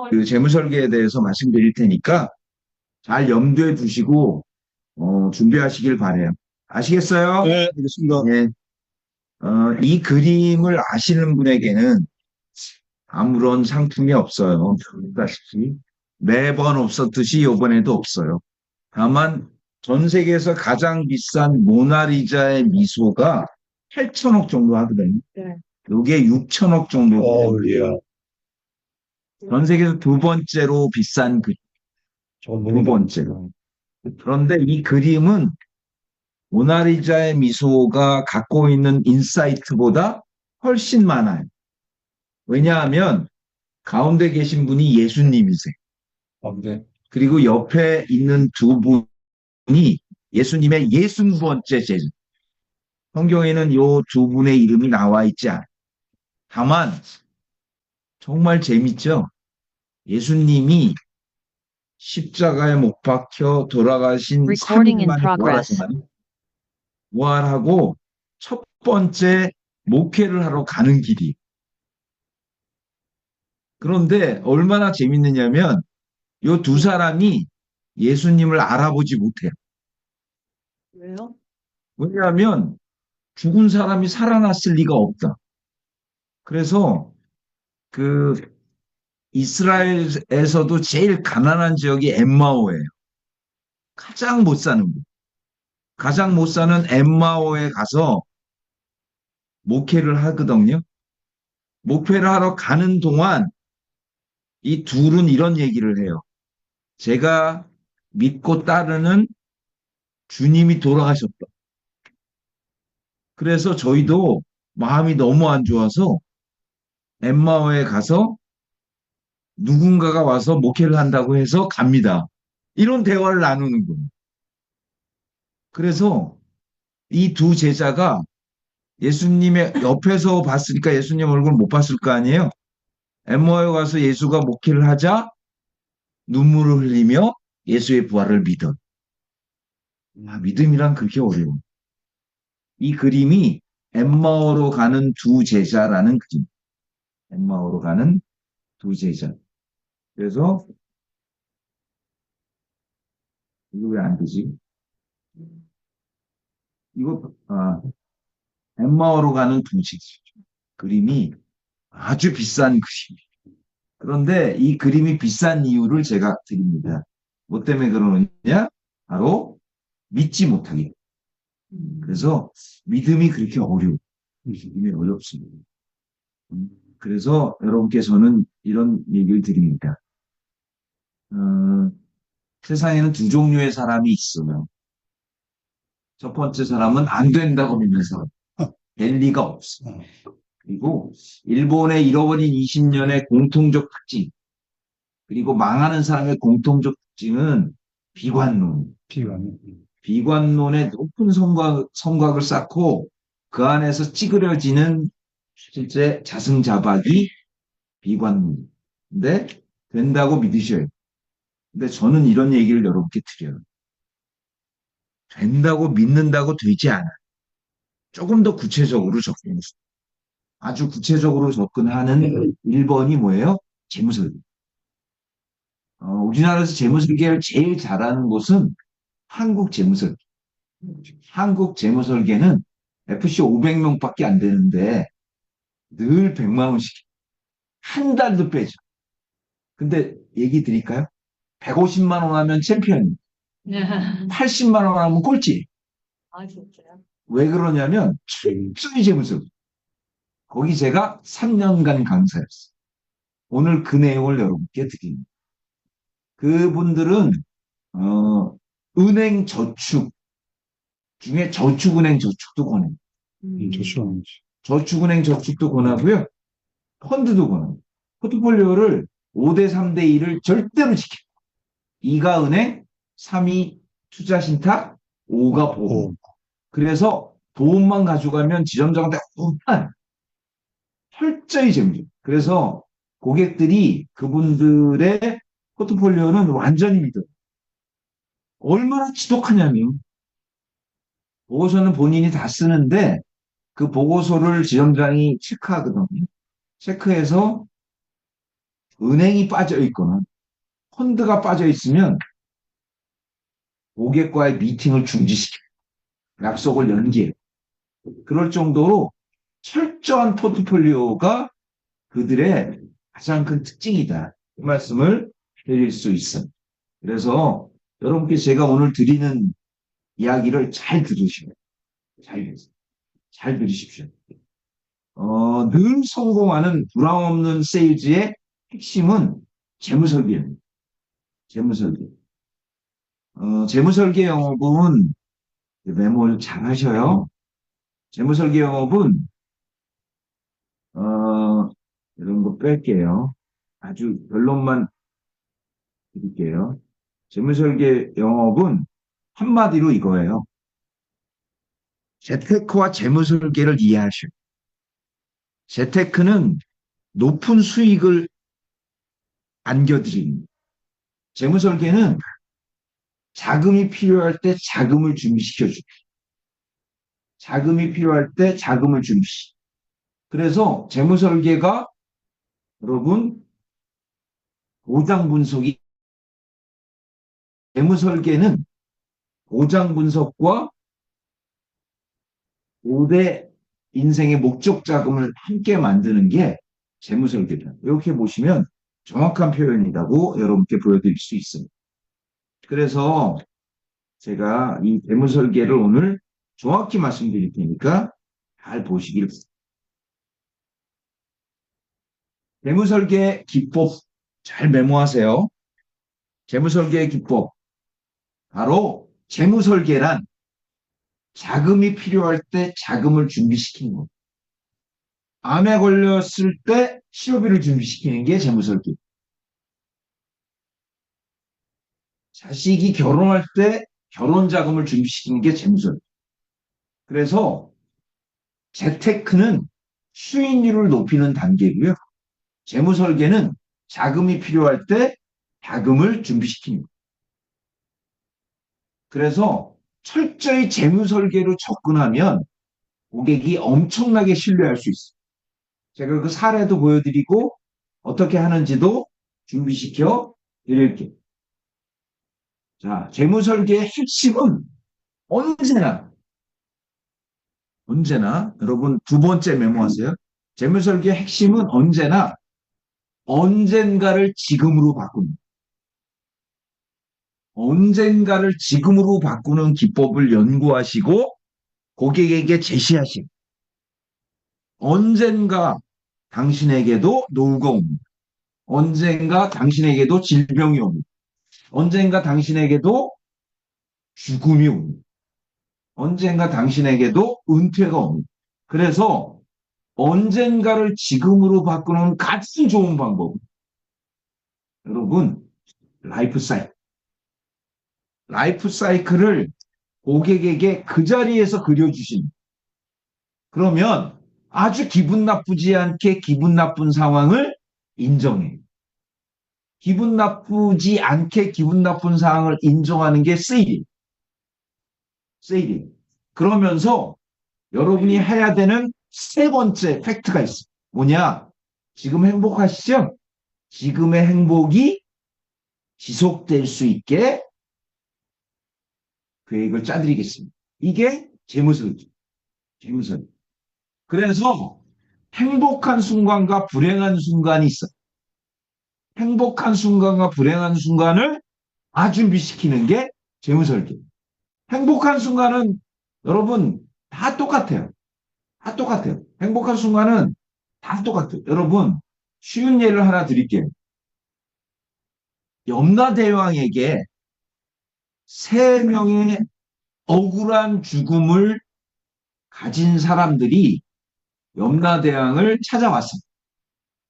그 재무 설계에 대해서 말씀드릴 테니까 잘 염두에 두시고 준비하시길 바래요. 아시겠어요? 네, 알겠습니다. 예. 이 그림을 아시는 분에게는 아무런 상품이 없어요. 다시피 매번 없었듯이 이번에도 없어요. 다만 전 세계에서 가장 비싼 모나리자의 미소가 8천억 정도 하거든요. 네. 이게 6천억 정도 예. 돼요. 전 세계에서 두 번째로 비싼 그림, 저건 두 모르겠다. 번째로. 그런데 이 그림은 모나리자의 미소가 갖고 있는 인사이트보다 훨씬 많아요. 왜냐하면 가운데 계신 분이 예수님이세요. 네. 그리고 옆에 있는 두 분이 예수님의 60번째 제자. 성경에는 이 두 분의 이름이 나와 있지 않아요. 다만 정말 재밌죠? 예수님이 십자가에 못 박혀 돌아가신 3일 Recording in 만에 progress. 부활하잖아요. 부활하고 첫 번째 목회를 하러 가는 길이. 그런데 얼마나 재밌느냐면 이 두 사람이 예수님을 알아보지 못해요. 왜요? 왜냐하면 죽은 사람이 살아났을 리가 없다. 그래서 그 이스라엘에서도 제일 가난한 지역이 엠마오예요. 가장 못 사는 곳. 가장 못 사는 엠마오에 가서 목회를 하거든요. 목회를 하러 가는 동안 이 둘은 이런 얘기를 해요. 제가 믿고 따르는 주님이 돌아가셨다. 그래서 저희도 마음이 너무 안 좋아서 엠마오에 가서 누군가가 와서 목회를 한다고 해서 갑니다. 이런 대화를 나누는 거예요. 그래서 이 두 제자가 예수님의 옆에서 봤으니까 예수님 얼굴 못 봤을 거 아니에요. 엠마오에 가서 예수가 목회를 하자 눈물을 흘리며 예수의 부활을 믿어. 믿음이란 그렇게 어려워. 이 그림이 엠마오로 가는 두 제자라는 그림. 엠마오로 가는 두 제자. 그래서 이거 왜 안 되지? 이거 엠마오로 가는 두 제자. 그림이 아주 비싼 그림. 그런데 이 그림이 비싼 이유를 제가 드립니다. 뭐 때문에 그러느냐? 바로 믿지 못하기. 그래서 믿음이 그렇게 어려워. 믿음이 어렵습니다. 그래서 여러분께서는 이런 얘기를 드립니다. 어, 세상에는 두 종류의 사람이 있어요. 첫 번째 사람은 안 된다고 믿는 사람. 될 리가 없어. 그리고 일본의 잃어버린 20년의 공통적 특징, 그리고 망하는 사람의 공통적 특징은 비관론. 비관론에 높은 성곽을 쌓고 그 안에서 찌그러지는 실제 자승자박이 비관론. 근데 된다고 믿으셔요. 근데 저는 이런 얘기를 여러분께 드려요. 된다고 믿는다고 되지 않아요. 조금 더 구체적으로 접근해요. 아주 구체적으로 접근하는 1번이 뭐예요? 재무설계. 우리나라에서 재무설계를 제일 잘하는 곳은 한국재무설계. 한국재무설계는 FC 500명밖에 안 되는데 늘 100만 원씩 한 달도 빼죠. 근데 얘기 드릴까요? 150만 원 하면 챔피언, 80만 원 하면 꼴찌. 아, 진짜요? 왜 그러냐면 철저히 재무설계. 거기 제가 3년간 강사였어요. 오늘 그 내용을 여러분께 드립니다. 그분들은 은행 저축 중에 저축은행 저축도 권해요. 저축은행 저축도 권하고요. 펀드도 권해요. 포트폴리오를 5대 3대 1을 절대로 지켜요. 2가 은행, 3이 투자신탁, 5가 보험. 그래서 보험만 가져가면 지점장한테 오만 철저히 재무죠. 그래서 고객들이 그분들의 포트폴리오는 완전히 믿어요. 얼마나 지독하냐면 보고서는 본인이 다 쓰는데 그 보고서를 지점장이 체크하거든요. 체크해서 은행이 빠져 있거나 펀드가 빠져 있으면 고객과의 미팅을 중지시켜 약속을 연기해. 그럴 정도로 철저한 포트폴리오가 그들의 가장 큰 특징이다. 그 말씀을 드릴 수 있어요. 그래서 여러분께 제가 오늘 드리는 이야기를 잘 들으시고, 잘 들으십시오. 늘 성공하는 불황 없는 세일즈의 핵심은 재무설계입니다. 재무설계. 재무설계 영업은 메모를 잘 하셔요. 재무설계 영업은 이런 거 뺄게요. 아주 결론만 드릴게요. 재무설계 영업은 한마디로 이거예요. 재테크와 재무설계를 이해하셔요. 재테크는 높은 수익을 안겨드립니다. 재무설계는 자금이 필요할 때 자금을 준비시켜줍니다. 자금이 필요할 때 자금을 준비시켜. 그래서 재무설계가 여러분 보장 분석이 재무설계는 보장 분석과 5대 인생의 목적 자금을 함께 만드는 게 재무설계다. 이렇게 보시면 정확한 표현이라고 여러분께 보여드릴 수 있습니다. 그래서 제가 이 재무설계를 오늘 정확히 말씀드릴 테니까 잘 보시길 바랍니다. 재무설계 기법 잘 메모하세요. 재무설계 기법. 바로 재무설계란 자금이 필요할 때 자금을 준비시키는 것. 암에 걸렸을 때 치료비를 준비시키는 게 재무설계. 자식이 결혼할 때 결혼 자금을 준비시키는 게 재무설계. 그래서 재테크는 수익률을 높이는 단계고요. 재무설계는 자금이 필요할 때 자금을 준비시키는 것. 그래서 철저히 재무설계로 접근하면 고객이 엄청나게 신뢰할 수 있어요. 제가 그 사례도 보여드리고 어떻게 하는지도 준비시켜 드릴게요. 자, 재무설계의 핵심은 언제나 여러분 두 번째 메모하세요. 재무설계의 핵심은 언젠가를 지금으로 바꾼다. 언젠가를 지금으로 바꾸는 기법을 연구하시고 고객에게 제시하시고 언젠가 당신에게도 노후가 옵니다. 언젠가 당신에게도 질병이 옵니다. 언젠가 당신에게도 죽음이 옵니다. 언젠가 당신에게도 은퇴가 옵니다. 그래서 언젠가를 지금으로 바꾸는 가장 좋은 방법은 여러분 라이프 사이클. 라이프 사이클을 고객에게 그 자리에서 그려주신 그러면 아주 기분 나쁘지 않게 기분 나쁜 상황을 인정해요. 기분 나쁘지 않게 기분 나쁜 상황을 인정하는 게 세일이에요. 세일이에요. 그러면서 여러분이 해야 되는 세 번째 팩트가 있어요. 뭐냐? 지금 행복하시죠? 지금의 행복이 지속될 수 있게 계획을 짜드리겠습니다. 이게 재무설계. 재무설계. 그래서 행복한 순간과 불행한 순간이 있어. 행복한 순간과 불행한 순간을 다 준비시키는 게 재무설계. 행복한 순간은 여러분 다 똑같아요. 다 똑같아요. 행복한 순간은 다 똑같아요. 여러분 쉬운 예를 하나 드릴게요. 염라대왕에게 3명의 억울한 죽음을 가진 사람들이 염라대왕을 찾아왔습니다.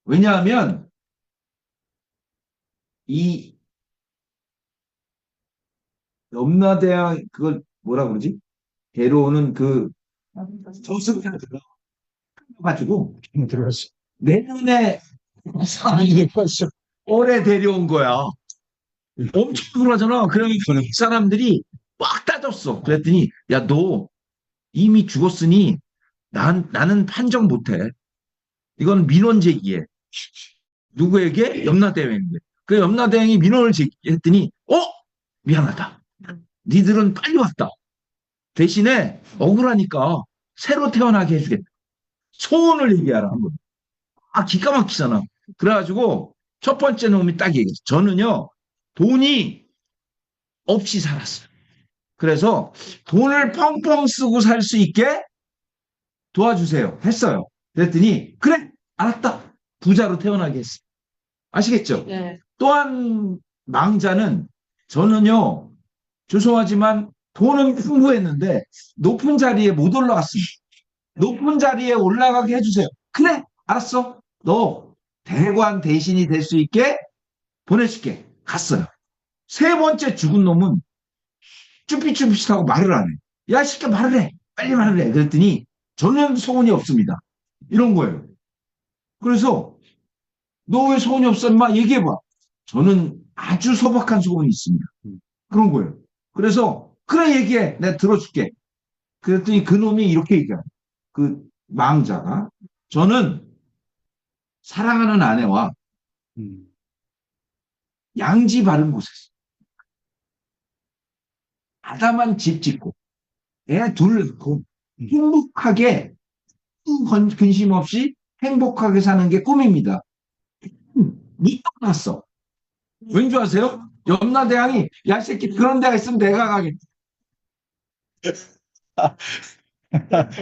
왜냐하면 이 염라대왕 그걸 뭐라 그러지? 데려오는 그 저승사가 들어가지고 들어갔어. 내년에 들어갔어. 올해 데려온 거야. 엄청 그러잖아. 그러면 그 사람들이 막 따졌어. 그랬더니 야, 너 이미 죽었으니 나는 판정 못해. 이건 민원 제기해. 누구에게? 염라대왕에게. 그 염라대왕이 민원을 제기했더니, 미안하다. 니들은 빨리 왔다. 대신에 억울하니까 새로 태어나게 해주겠다. 소원을 얘기하라 한 거예요. 기가 막히잖아. 그래가지고 첫 번째 놈이 딱 얘기했어. 저는요, 돈이 없이 살았어요. 그래서 돈을 펑펑 쓰고 살 수 있게 도와주세요. 했어요. 그랬더니, 그래, 알았다. 부자로 태어나게 했어. 아시겠죠? 네. 또한 망자는 저는요, 죄송하지만 돈은 풍부했는데 높은 자리에 못 올라갔습니다. 높은 자리에 올라가게 해주세요. 그래, 알았어. 너 대관 대신이 될 수 있게 보내줄게. 갔어요. 세 번째 죽은 놈은 쭈삣쭈삣하고 말을 안 해. 야, 이 새끼 말을 해. 빨리 말을 해. 그랬더니 전혀 소원이 없습니다. 이런 거예요. 그래서 너 왜 소원이 없어? 인마 얘기해봐. 저는 아주 소박한 소원이 있습니다. 그런 거예요. 그래서 그래 얘기해. 내가 들어줄게. 그랬더니 그 놈이 이렇게 얘기해요. 그 망자가 저는 사랑하는 아내와 양지 바른 곳에서 아담한 집 짓고 애 둘 낳고 행복하게 근심 없이 행복하게 사는 게 꿈입니다. 못 떠났어. 왠지 아세요? 염라대왕이 야, 이 새끼 그런 데가 있으면 내가 가겠다.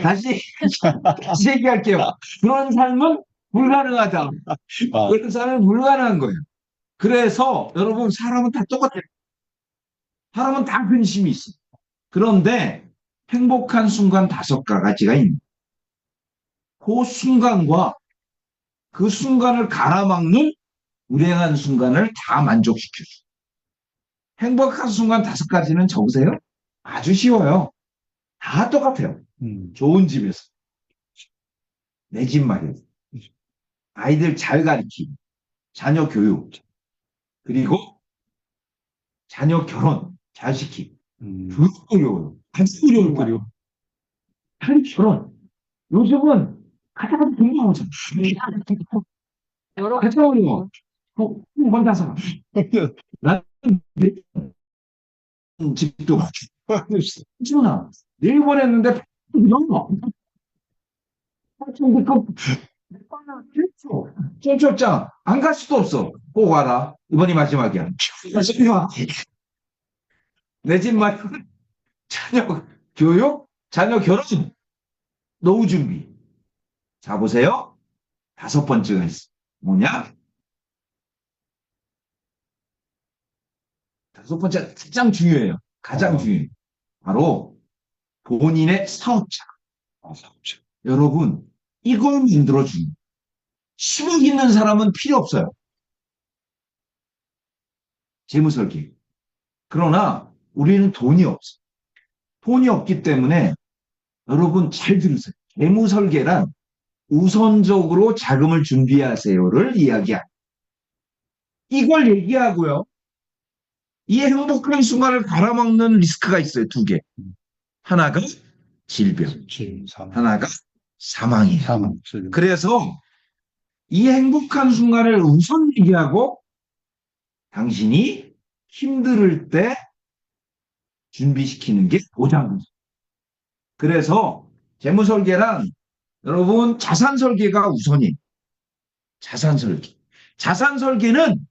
다시 얘기할게요. 그런 삶은 불가능하다. 그런 삶은 불가능한 거예요. 그래서 여러분 사람은 다 똑같아요. 사람은 다 근심이 있어. 그런데 행복한 순간 5가지가 있는. 그 순간과 그 순간을 가로막는 불행한 순간을 다 만족시켜줘. 행복한 순간 5가지는 적으세요. 아주 쉬워요. 다 똑같아요. 좋은 집에서 내 집 마련, 아이들 잘 가르치기, 자녀 교육, 그리고 자녀 결혼 잘 시키고, 교육 어려워요. 아주 어려워요. 결혼. 요즘은 가장 공부하잖아. 여러 가장 어려워. 혼자서. 나는 집도 지훈아, 내일 보냈는데 영어. 쫓았잖아. 안 갈 수도 없어. 꼭 와라. 이번이 마지막이야. 내 집 마련, 자녀 교육, 자녀 결혼, 노후 준비. 자, 보세요. 5번째가 있어. 뭐냐? 5번째 가장 중요해요. 가장 중요해요. 바로 본인의 사업자. 여러분, 이걸 만들어주는 10억 있는 사람은 필요 없어요. 재무설계. 그러나 우리는 돈이 없어. 돈이 없기 때문에 여러분 잘 들으세요. 재무설계란 우선적으로 자금을 준비하세요를 이야기합니다. 이걸 얘기하고요. 이 행복한 순간을 갈아먹는 리스크가 있어요. 2개. 하나가 질병, 하나가 사망이에요. 그래서 이 행복한 순간을 우선 얘기하고 당신이 힘들 때 준비시키는 게 보장이죠. 그래서 재무설계란 여러분 자산설계가 우선이에요. 자산설계. 자산설계는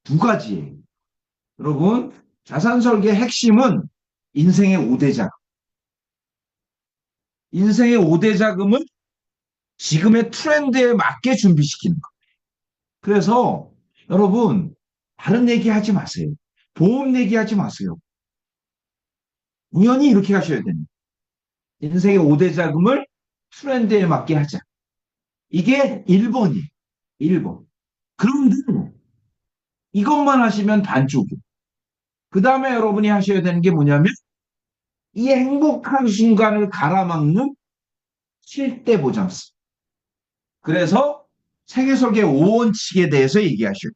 2가지예요. 여러분 자산설계 핵심은 인생의 5대 자금. 인생의 5대 자금은 지금의 트렌드에 맞게 준비시키는 거예요. 그래서 여러분 다른 얘기하지 마세요. 보험 얘기하지 마세요. 우연히 이렇게 하셔야 됩니다. 인생의 5대 자금을 트렌드에 맞게 하자. 이게 1번이에요. 1번. 그런데 이것만 하시면 반쪽이에요. 그 다음에 여러분이 하셔야 되는 게 뭐냐면 이 행복한 순간을 갈아막는 7대 보장성. 그래서 생애설계 5원칙에 대해서 얘기하셔요.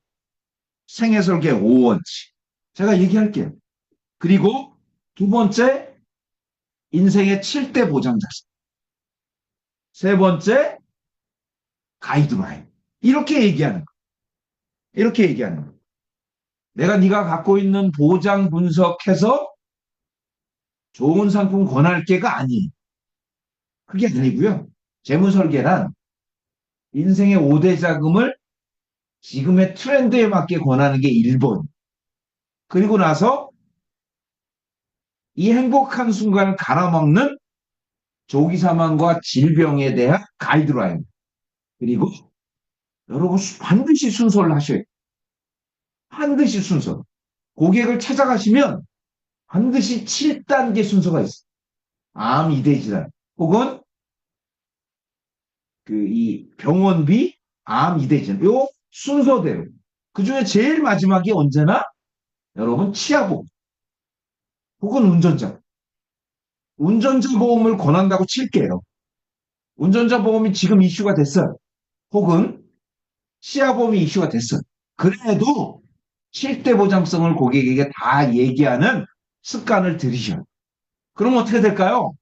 생애설계 5원칙. 제가 얘기할게요. 그리고 2번째, 인생의 7대 보장자산. 3번째, 가이드라인. 이렇게 얘기하는 거예요. 이렇게 얘기하는 거예요. 내가 네가 갖고 있는 보장 분석해서 좋은 상품 권할게가 아니에요. 그게 아니고요. 재무설계란 인생의 5대 자금을 지금의 트렌드에 맞게 권하는 게 1번. 그리고 나서 이 행복한 순간을 갈아먹는 조기사망과 질병에 대한 가이드라인. 그리고 여러분 반드시 순서를 하셔야 돼요. 반드시 순서. 고객을 찾아가시면 반드시 7단계 순서가 있어요. 암 2대 질환 혹은 이 병원비 암 2대 질환. 요 순서대로. 그 중에 제일 마지막이 언제나 여러분 치아보험 혹은 운전자. 운전자 보험을 권한다고 칠게요. 운전자 보험이 지금 이슈가 됐어요. 혹은 치아보험이 이슈가 됐어요. 그래도 7대 보장성을 고객에게 다 얘기하는 습관을 들이셔요. 그럼 어떻게 될까요?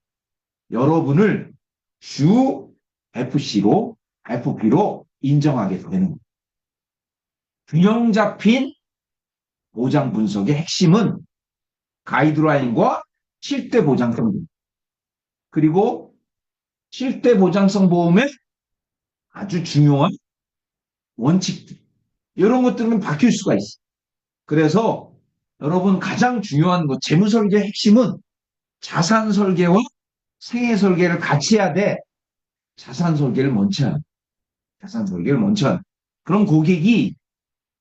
여러분을 주 FC로, FP로 인정하게 되는 거예요. 균형 잡힌 보장 분석의 핵심은 가이드라인과 7대 보장성 그리고 7대 보장성 보험의 아주 중요한 원칙들 이런 것들은 바뀔 수가 있어요. 그래서 여러분 가장 중요한 것 재무 설계의 핵심은 자산 설계와 생애 설계를 같이 해야 돼. 자산 설계를 먼저 하는. 자산 설계를 먼저 하는. 그럼 고객이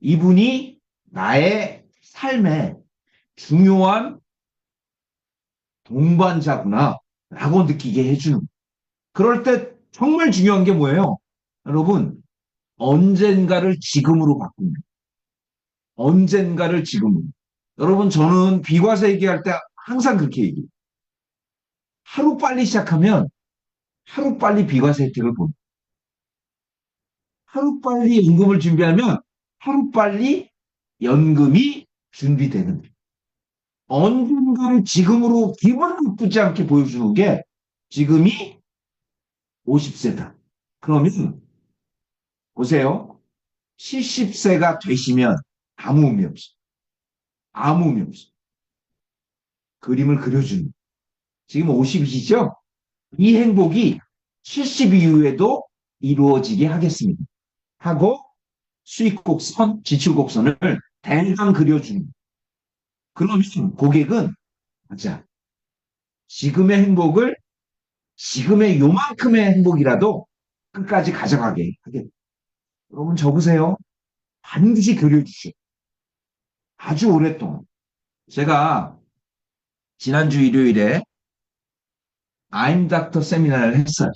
이분이 나의 삶에 중요한 동반자구나 라고 느끼게 해주는. 그럴 때 정말 중요한 게 뭐예요? 여러분 언젠가를 지금으로 바꿉니다. 언젠가를 지금으로. 여러분 저는 비과세 얘기할 때 항상 그렇게 얘기해요. 하루 빨리 시작하면 하루 빨리 비과세 혜택을 봅니다. 하루 빨리 연금을 준비하면 하루 빨리 연금이 준비되는 거예요. 언젠가를 지금으로 기분 나쁘지 않게 보여주는 게 지금이 50세다. 그러면 보세요. 70세가 되시면 아무 의미 없어. 아무 의미 없어. 그림을 그려주는 거예요. 지금 50이시죠? 이 행복이 70 이후에도 이루어지게 하겠습니다. 하고 수익곡선, 지출곡선을 대강 그려주는 거예요. 그러면 고객은 맞아. 지금의 행복을 지금의 요만큼의 행복이라도 끝까지 가져가게 하겠다. 여러분 적으세요. 반드시 그려주시오. 아주 오랫동안. 제가 지난주 일요일에 I'm Doctor 세미나를 했어요.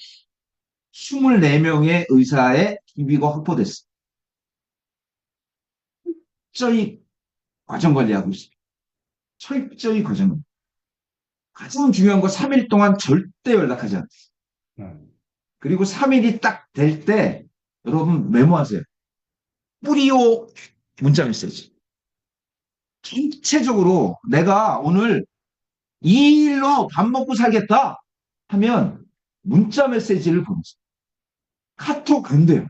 24명의 의사의 기비가 확보됐어요. 철저히 과정 관리하고 있습니다. 철저히 과정. 가장 중요한 거 3일 동안 절대 연락하지 않아요. 그리고 3일이 딱 될 때 여러분 메모하세요. 뿌리오 문자 메시지. 전체적으로 내가 오늘 이 일로 밥 먹고 살겠다 하면 문자 메시지를 보내세요. 카톡 안 돼요.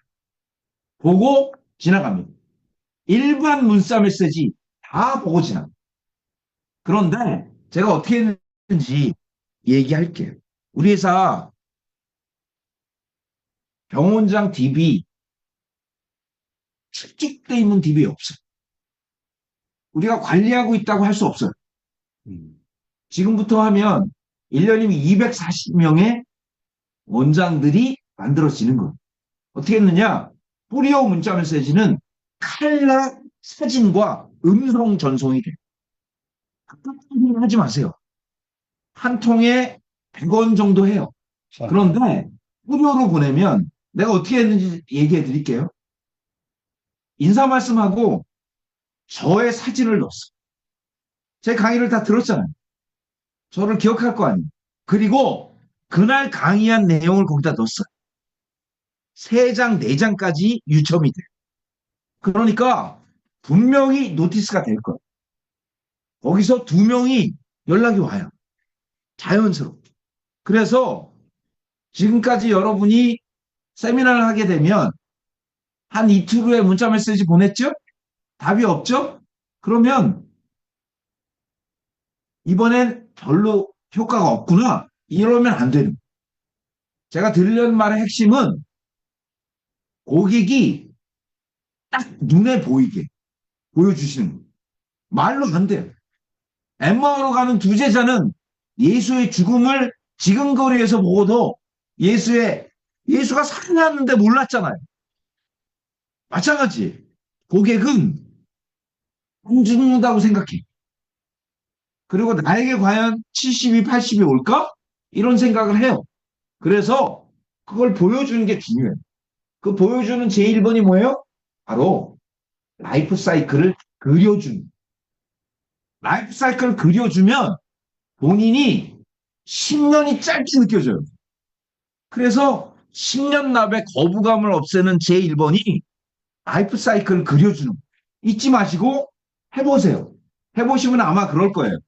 보고 지나갑니다. 일반 문자 메시지 다 보고 지나갑니다. 그런데 제가 어떻게 했는지 얘기할게요. 우리 회사 병원장 DB 축적돼 있는 DB 없어요. 우리가 관리하고 있다고 할 수 없어요. 지금부터 하면 1년이면 240명의 원장들이 만들어지는 거예요. 어떻게 했느냐? 뿌리오 문자 메시지는 칼라 사진과 음성 전송이 돼요. 하지 마세요. 한 통에 100원 정도 해요. 그런데 뿌리오로 보내면 내가 어떻게 했는지 얘기해 드릴게요. 인사 말씀하고 저의 사진을 넣었어요. 제 강의를 다 들었잖아요. 저를 기억할 거 아니에요. 그리고 그날 강의한 내용을 거기다 넣었어요. 3장, 4장까지 유첨이 돼요. 그러니까 분명히 노티스가 될 거예요. 거기서 2명이 연락이 와요. 자연스럽게. 그래서 지금까지 여러분이 세미나를 하게 되면 한 이틀 후에 문자 메시지 보냈죠? 답이 없죠? 그러면 이번엔 별로 효과가 없구나. 이러면 안 되는 거예요. 제가 드리려는 말의 핵심은 고객이 딱 눈에 보이게 보여주시는 거예요. 말로 안 돼요. 엠마오로 가는 두 제자는 예수의 죽음을 지근거리에서 보고도 예수가 살아났는데 몰랐잖아요. 마찬가지. 고객은 안 죽는다고 생각해. 그리고 나에게 과연 70이, 80이 올까? 이런 생각을 해요. 그래서 그걸 보여주는 게 중요해요. 그 보여주는 제1번이 뭐예요? 바로 라이프 사이클을 그려주는. 라이프 사이클을 그려주면 본인이 10년이 짧게 느껴져요. 그래서 10년 납의 거부감을 없애는 제1번이 라이프 사이클을 그려주는. 잊지 마시고 해보세요. 해보시면 아마 그럴 거예요.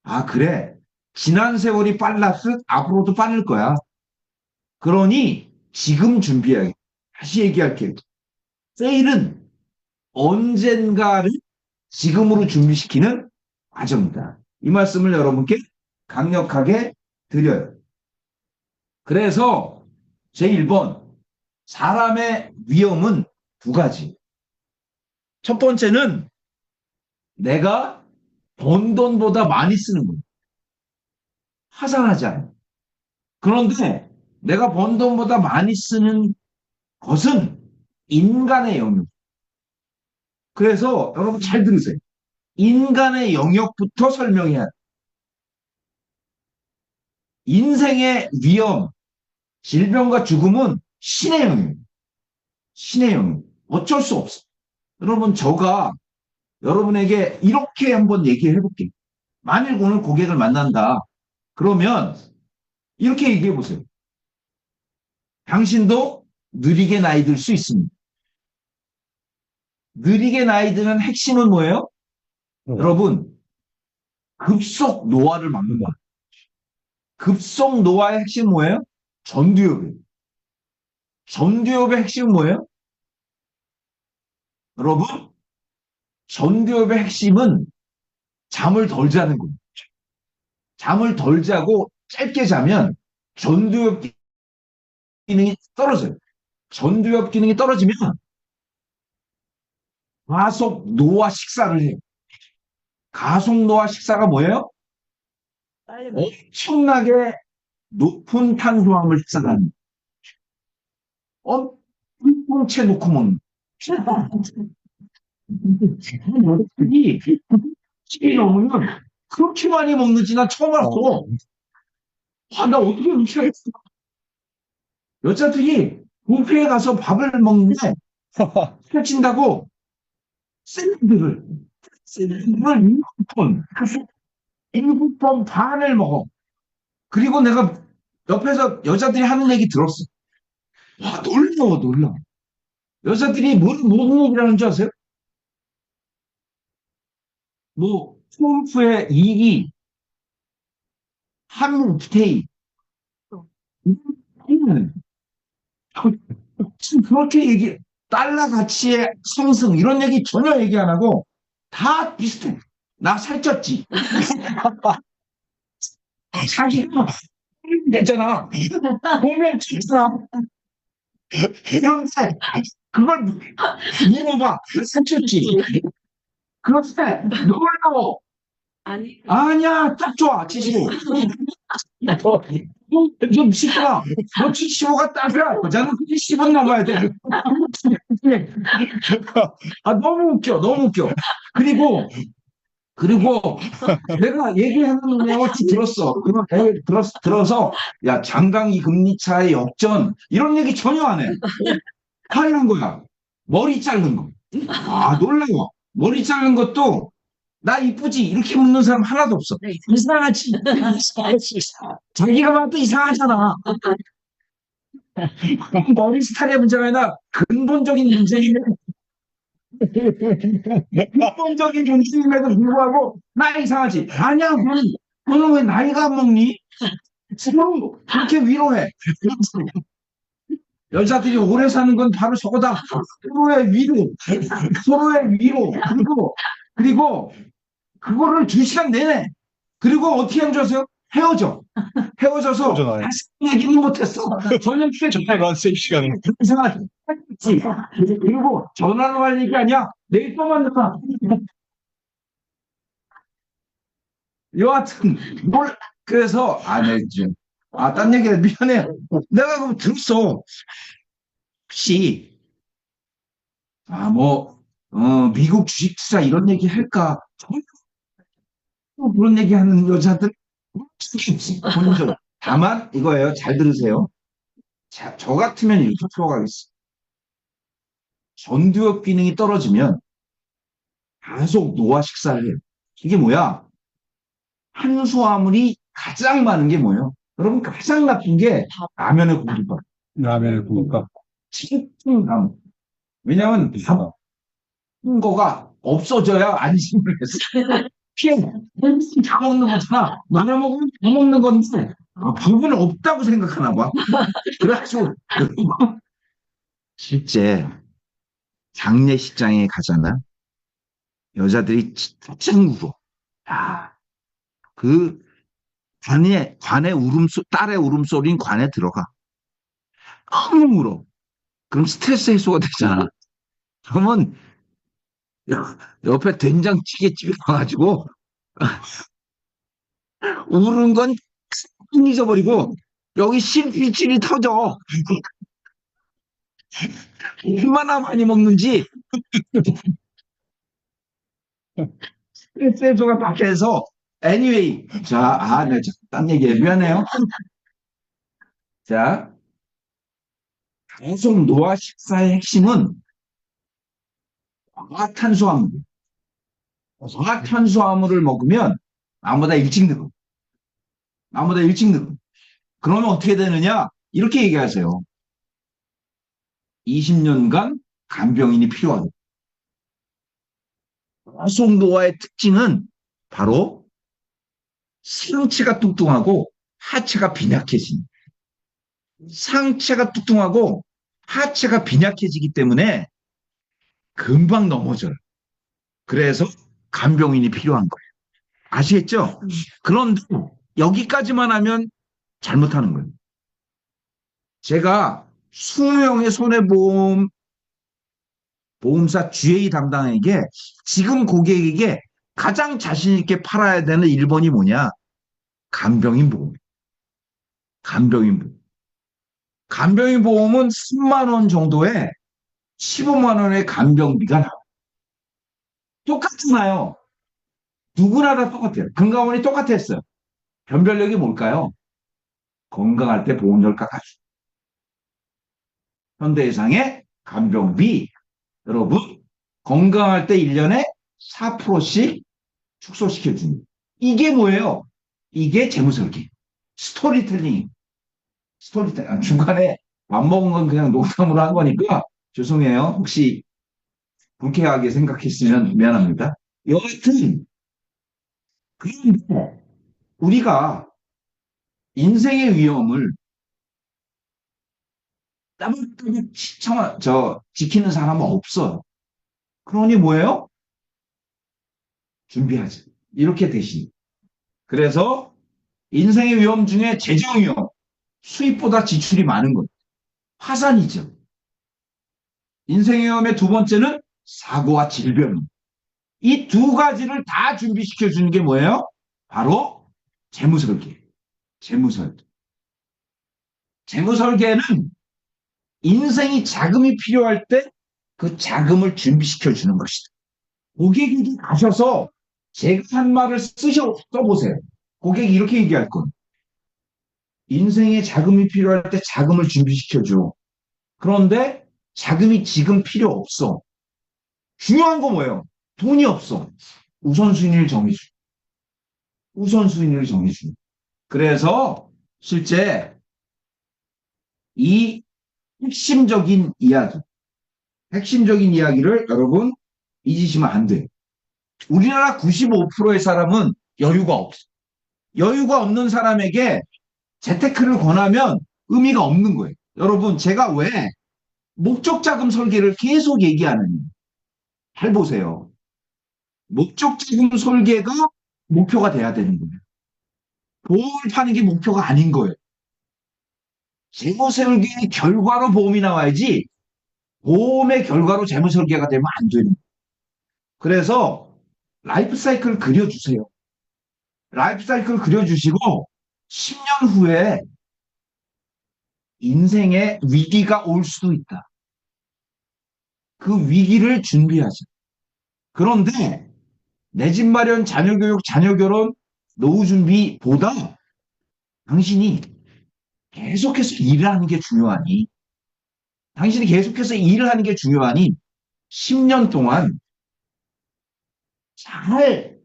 아, 그래. 지난 세월이 빨랐을 앞으로도 빠를 거야. 그러니 지금 준비해야 돼. 다시 얘기할게요. 세일은 언젠가를 지금으로 준비시키는 과정이다. 이 말씀을 여러분께 강력하게 드려요. 그래서 제1번, 사람의 위험은 두 가지. 첫 번째는 내가 번 돈보다 많이 쓰는 거예요. 하산하지 않아요. 그런데 내가 번 돈보다 많이 쓰는 것은 인간의 영역. 그래서 여러분 잘 들으세요. 인간의 영역부터 설명해야 해요. 인생의 위험, 질병과 죽음은 신의 영역. 신의 영역. 어쩔 수 없어. 여러분, 저가 여러분에게 이렇게 한번 얘기해 볼게요. 만일 오늘 고객을 만난다. 그러면 이렇게 얘기해 보세요. 당신도 느리게 나이 들 수 있습니다. 느리게 나이 드는 핵심은 뭐예요? 여러분, 급속 노화를 막는 거야. 급속 노화의 핵심은 뭐예요? 전두엽이에요. 전두엽의 핵심은 뭐예요? 여러분, 전두엽의 핵심은 잠을 덜 자는 거예요. 잠을 덜 자고 짧게 자면 전두엽 기능이 떨어져요. 전두엽 기능이 떨어지면 가속 노화 식사를 해요. 가속 노화 식사가 뭐예요? 빨리 먹- 엄청나게 높은 탄수화물 식사를 꽁채 놓고 먹는. 이 이 넘으면 그렇게 많이 먹는지 난 처음 알았어. 아, 나 어떻게 그렇게 했어? 여자들이 뷔페에 가서 밥을 먹는데 펼친다고 샐러드를 7번, 7번 반을 먹어. 그리고 내가 옆에서 여자들이 하는 얘기 들었어. 와, 놀라. 여자들이 무슨 얘기를 하는 줄 아세요? 뭐, 트럼프의 2기, 한국 스테이, 지금 그렇게 달러 가치의 상승, 이런 얘기 전혀 얘기 안 하고, 다 비슷해. 나 살쪘지. 자기가 됐잖아. 보면 진짜. 그런데, 그걸 물어봐. 살쪘지. 그런데, 놀라워. 아니, 아니야, 딱 좋아, 75. 좀 시끄러. 너 75가 딱이야. 여자는 70은 넘어야 돼. 아, 너무 웃겨. 그리고 내가 얘기하는 내용을 쭉 들었어. 그거 들어서, 야, 장강이 금리 차의 역전, 이런 얘기 전혀 안 해. 하는 거야. 머리 자른 거. 아, 놀라워. 머리 자른 것도, 나 이쁘지? 이렇게 묻는 사람 하나도 없어. 이상하지? 자기가 봐도 이상하잖아. 머리 스타일의 문제가 아니라 근본적인 문제임에도 불구하고 나 이상하지? 아니야, 너는 왜 나이가 안 먹니? 지금 그렇게 위로해. 여자들이 오래 사는 건 바로 저거다. 서로의 위로, 서로의 위로. 그리고 그거를 2시간 내내. 그리고 어떻게 하는 줄 아세요? 헤어져서 헤어져나요. 다시 얘기는 못했어. 저녁 때 전화로 한 3시간을. 이상하지. 그리고 전화로 할 얘기 아니야. 내일 또 만나. 여하튼 그래서 네, 지금 딴 얘기해 미안해. 내가 그거 들었어. 혹시 미국 주식 투자 이런 얘기 할까? 그런 얘기 하는 여자들 본적. 다만 이거예요. 잘 들으세요. 자, 저 같으면 이렇게 풀어가겠어. 전두엽 기능이 떨어지면 계속 노화 식사를 해요. 이게 뭐야? 탄수화물이 가장 많은 게 뭐예요? 여러분 가장 나쁜 게 라면의 고기밥. 라면을 굽을까? 칭칭감. 왜냐면 밥 먹는 거가 없어져야 안심을 했어. 피해. 다 먹는 거잖아. 나눠 먹으면 다 먹는 건데 밥은 없다고 생각하나 봐. 그래가지고 실제 장례식장에 가잖아. 여자들이 짱 울어. 야, 그 관의 딸의 울음소리는 관에 들어가. 너무 울어. 그럼 스트레스 해소가 되잖아. 그러면 옆에 된장찌개집에 가가지고 우는 건 잊어버리고 여기 실핏줄이 터져. 얼마나 많이 먹는지 스트레스 해소가 딱 해서 anyway 자, 네, 딴 얘기해 미안해요. 자, 계속 노화 식사의 핵심은 과탄수화물. 과탄수화물을 먹으면 나보다 일찍 늙어. 나보다 일찍 늙어. 그러면 어떻게 되느냐? 이렇게 얘기하세요. 20년간 간병인이 필요하다. 계속 노화의 특징은 바로 상체가 뚱뚱하고 하체가 빈약해집니다. 상체가 뚱뚱하고 하체가 빈약해지기 때문에 금방 넘어져요. 그래서 간병인이 필요한 거예요. 아시겠죠? 그런데 여기까지만 하면 잘못하는 거예요. 제가 20명의 보험사 GA 담당에게 지금 고객에게 가장 자신 있게 팔아야 되는 1번이 뭐냐? 간병인 보험. 간병인 보험. 간병인 보험은 10만 원 정도에 15만 원의 간병비가 나와요. 똑같잖아요. 누구나 다 똑같아요. 건강원이 똑같았어요. 변별력이 뭘까요? 건강할 때 보험료를 깎아줘. 현대해상의 간병비. 여러분, 건강할 때 1년에 4%씩 축소시켜줍니다. 이게 뭐예요? 이게 재무설계. 스토리텔링. 중간에 밥 먹은 건 그냥 농담으로 한 거니까 죄송해요. 혹시 불쾌하게 생각했으면 미안합니다. 여하튼, 그런데 우리가 인생의 위험을 따박따박 지키는 사람은 없어요. 그러니 뭐예요? 준비하자. 이렇게 대신. 그래서 인생의 위험 중에 재정 위험, 수입보다 지출이 많은 것. 화산이죠. 인생의 위험의 두 번째는 사고와 질병. 이 두 가지를 다 준비시켜 주는 게 뭐예요? 바로 재무설계. 재무설계는 인생이 자금이 필요할 때 그 자금을 준비시켜 주는 것이다. 고객이 가셔서 제가 한 말을 써보세요. 고객이 이렇게 얘기할 건. 인생에 자금이 필요할 때 자금을 준비시켜줘. 그런데 자금이 지금 필요 없어. 중요한 거 뭐예요? 돈이 없어. 우선순위를 정해줘. 그래서 실제 이 핵심적인 이야기를 여러분 잊으시면 안 돼요. 우리나라 95%의 사람은 여유가 없어. 여유가 없는 사람에게 재테크를 권하면 의미가 없는 거예요. 여러분, 제가 왜 목적 자금 설계를 계속 얘기하느냐. 잘 보세요. 목적 자금 설계가 목표가 돼야 되는 거예요. 보험을 파는 게 목표가 아닌 거예요. 재무 설계의 결과로 보험이 나와야지 보험의 결과로 재무 설계가 되면 안 되는 거예요. 그래서 라이프 사이클 그려주세요. 라이프 사이클 그려주시고 10년 후에 인생에 위기가 올 수도 있다. 그 위기를 준비하자. 그런데 내 집 마련, 자녀 교육, 자녀 결혼, 노후 준비보다 당신이 계속해서 일을 하는 게 중요하니, 당신이 계속해서 일을 하는 게 중요하니 10년 동안 잘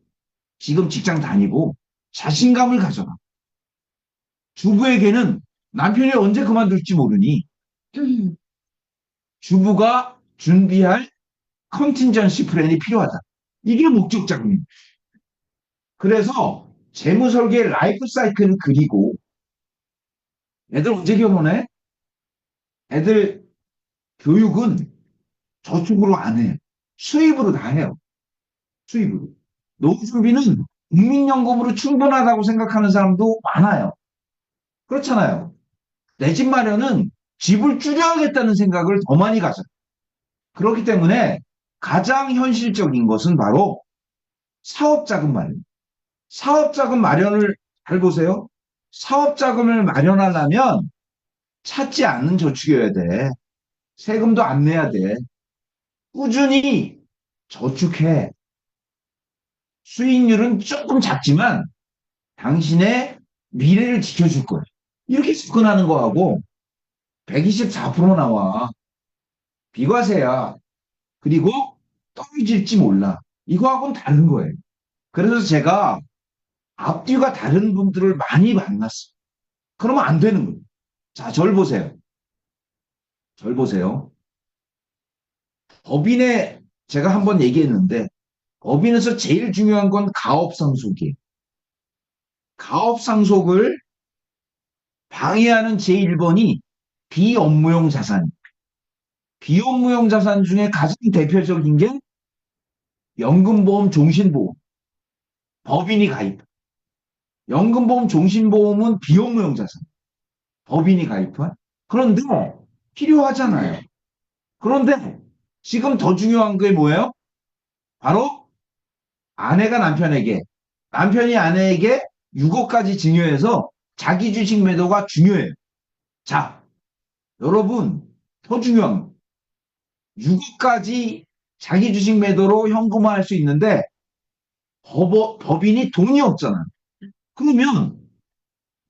지금 직장 다니고 자신감을 가져라. 주부에게는 남편이 언제 그만둘지 모르니 주부가 준비할 컨틴전시 플랜이 필요하다. 이게 목적 자금입니다. 그래서 재무 설계 라이프 사이클을 그리고 애들 언제 결혼해? 애들 교육은 저축으로 안 해요. 수입으로 다 해요. 수입으로. 노후 준비는 국민연금으로 충분하다고 생각하는 사람도 많아요. 그렇잖아요. 내 집 마련은 집을 줄여야겠다는 생각을 더 많이 가져요. 그렇기 때문에 가장 현실적인 것은 바로 사업자금 마련. 사업자금 마련을 잘 보세요. 사업자금을 마련하려면 찾지 않는 저축이어야 돼. 세금도 안 내야 돼. 꾸준히 저축해. 수익률은 조금 작지만 당신의 미래를 지켜줄 거예요. 이렇게 접근하는 거하고 124% 나와. 비과세야. 그리고 떨어질지 몰라. 이거하고는 다른 거예요. 그래서 제가 앞뒤가 다른 분들을 많이 만났어요. 그러면 안 되는 거예요. 자, 절 보세요. 절 보세요. 법인에 제가 한번 얘기했는데 법인에서 제일 중요한 건 가업상속이에요. 가업상속을 방해하는 제1번이 비업무용 자산. 비업무용 자산 중에 가장 대표적인 게 연금보험, 종신보험. 법인이 가입. 연금보험, 종신보험은 비업무용 자산. 법인이 가입한. 그런데 필요하잖아요. 그런데 지금 더 중요한 게 뭐예요? 바로 아내가 남편에게, 남편이 아내에게 6억까지 증여해서 자기 주식 매도가 중요해요. 자, 여러분, 더 중요한 거. 6억까지 자기 주식 매도로 현금화할 수 있는데 법인이 돈이 없잖아요. 그러면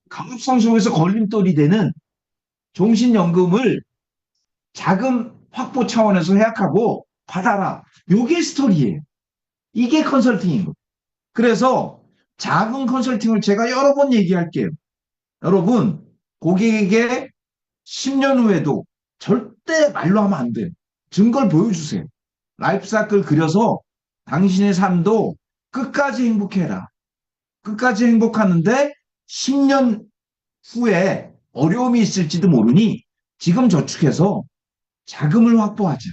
가업상속에서 걸림돌이 되는 종신연금을 자금 확보 차원에서 해약하고 받아라. 요게 스토리예요. 이게 컨설팅인 거예요. 그래서 작은 컨설팅을 제가 여러 번 얘기할게요. 여러분, 고객에게 10년 후에도 절대 말로 하면 안 돼요. 증거를 보여주세요. 라이프 사이클 그려서 당신의 삶도 끝까지 행복해라. 끝까지 행복하는데 10년 후에 어려움이 있을지도 모르니 지금 저축해서 자금을 확보하자.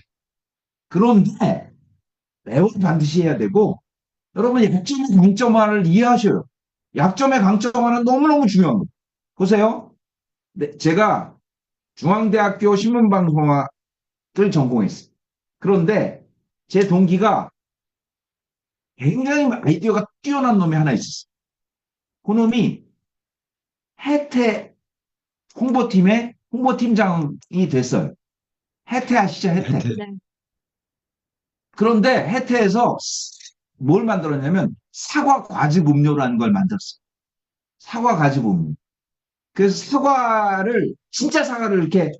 그런데 매우 반드시 해야 되고 여러분 약점의 강점화를 이해하셔요. 약점의 강점화는 너무너무 중요한 거예요. 보세요. 네, 제가 중앙대학교 신문방송학을 전공했어요. 그런데 제 동기가 굉장히 아이디어가 뛰어난 놈이 하나 있었어요. 그 놈이 해태 홍보팀의 홍보팀장이 됐어요. 해태 아시죠? 해태. 네. 그런데 해태에서 뭘 만들었냐면 사과 과즙 음료라는 걸 만들었어요. 사과 과즙 음료. 그래서 사과를 진짜 사과를 이렇게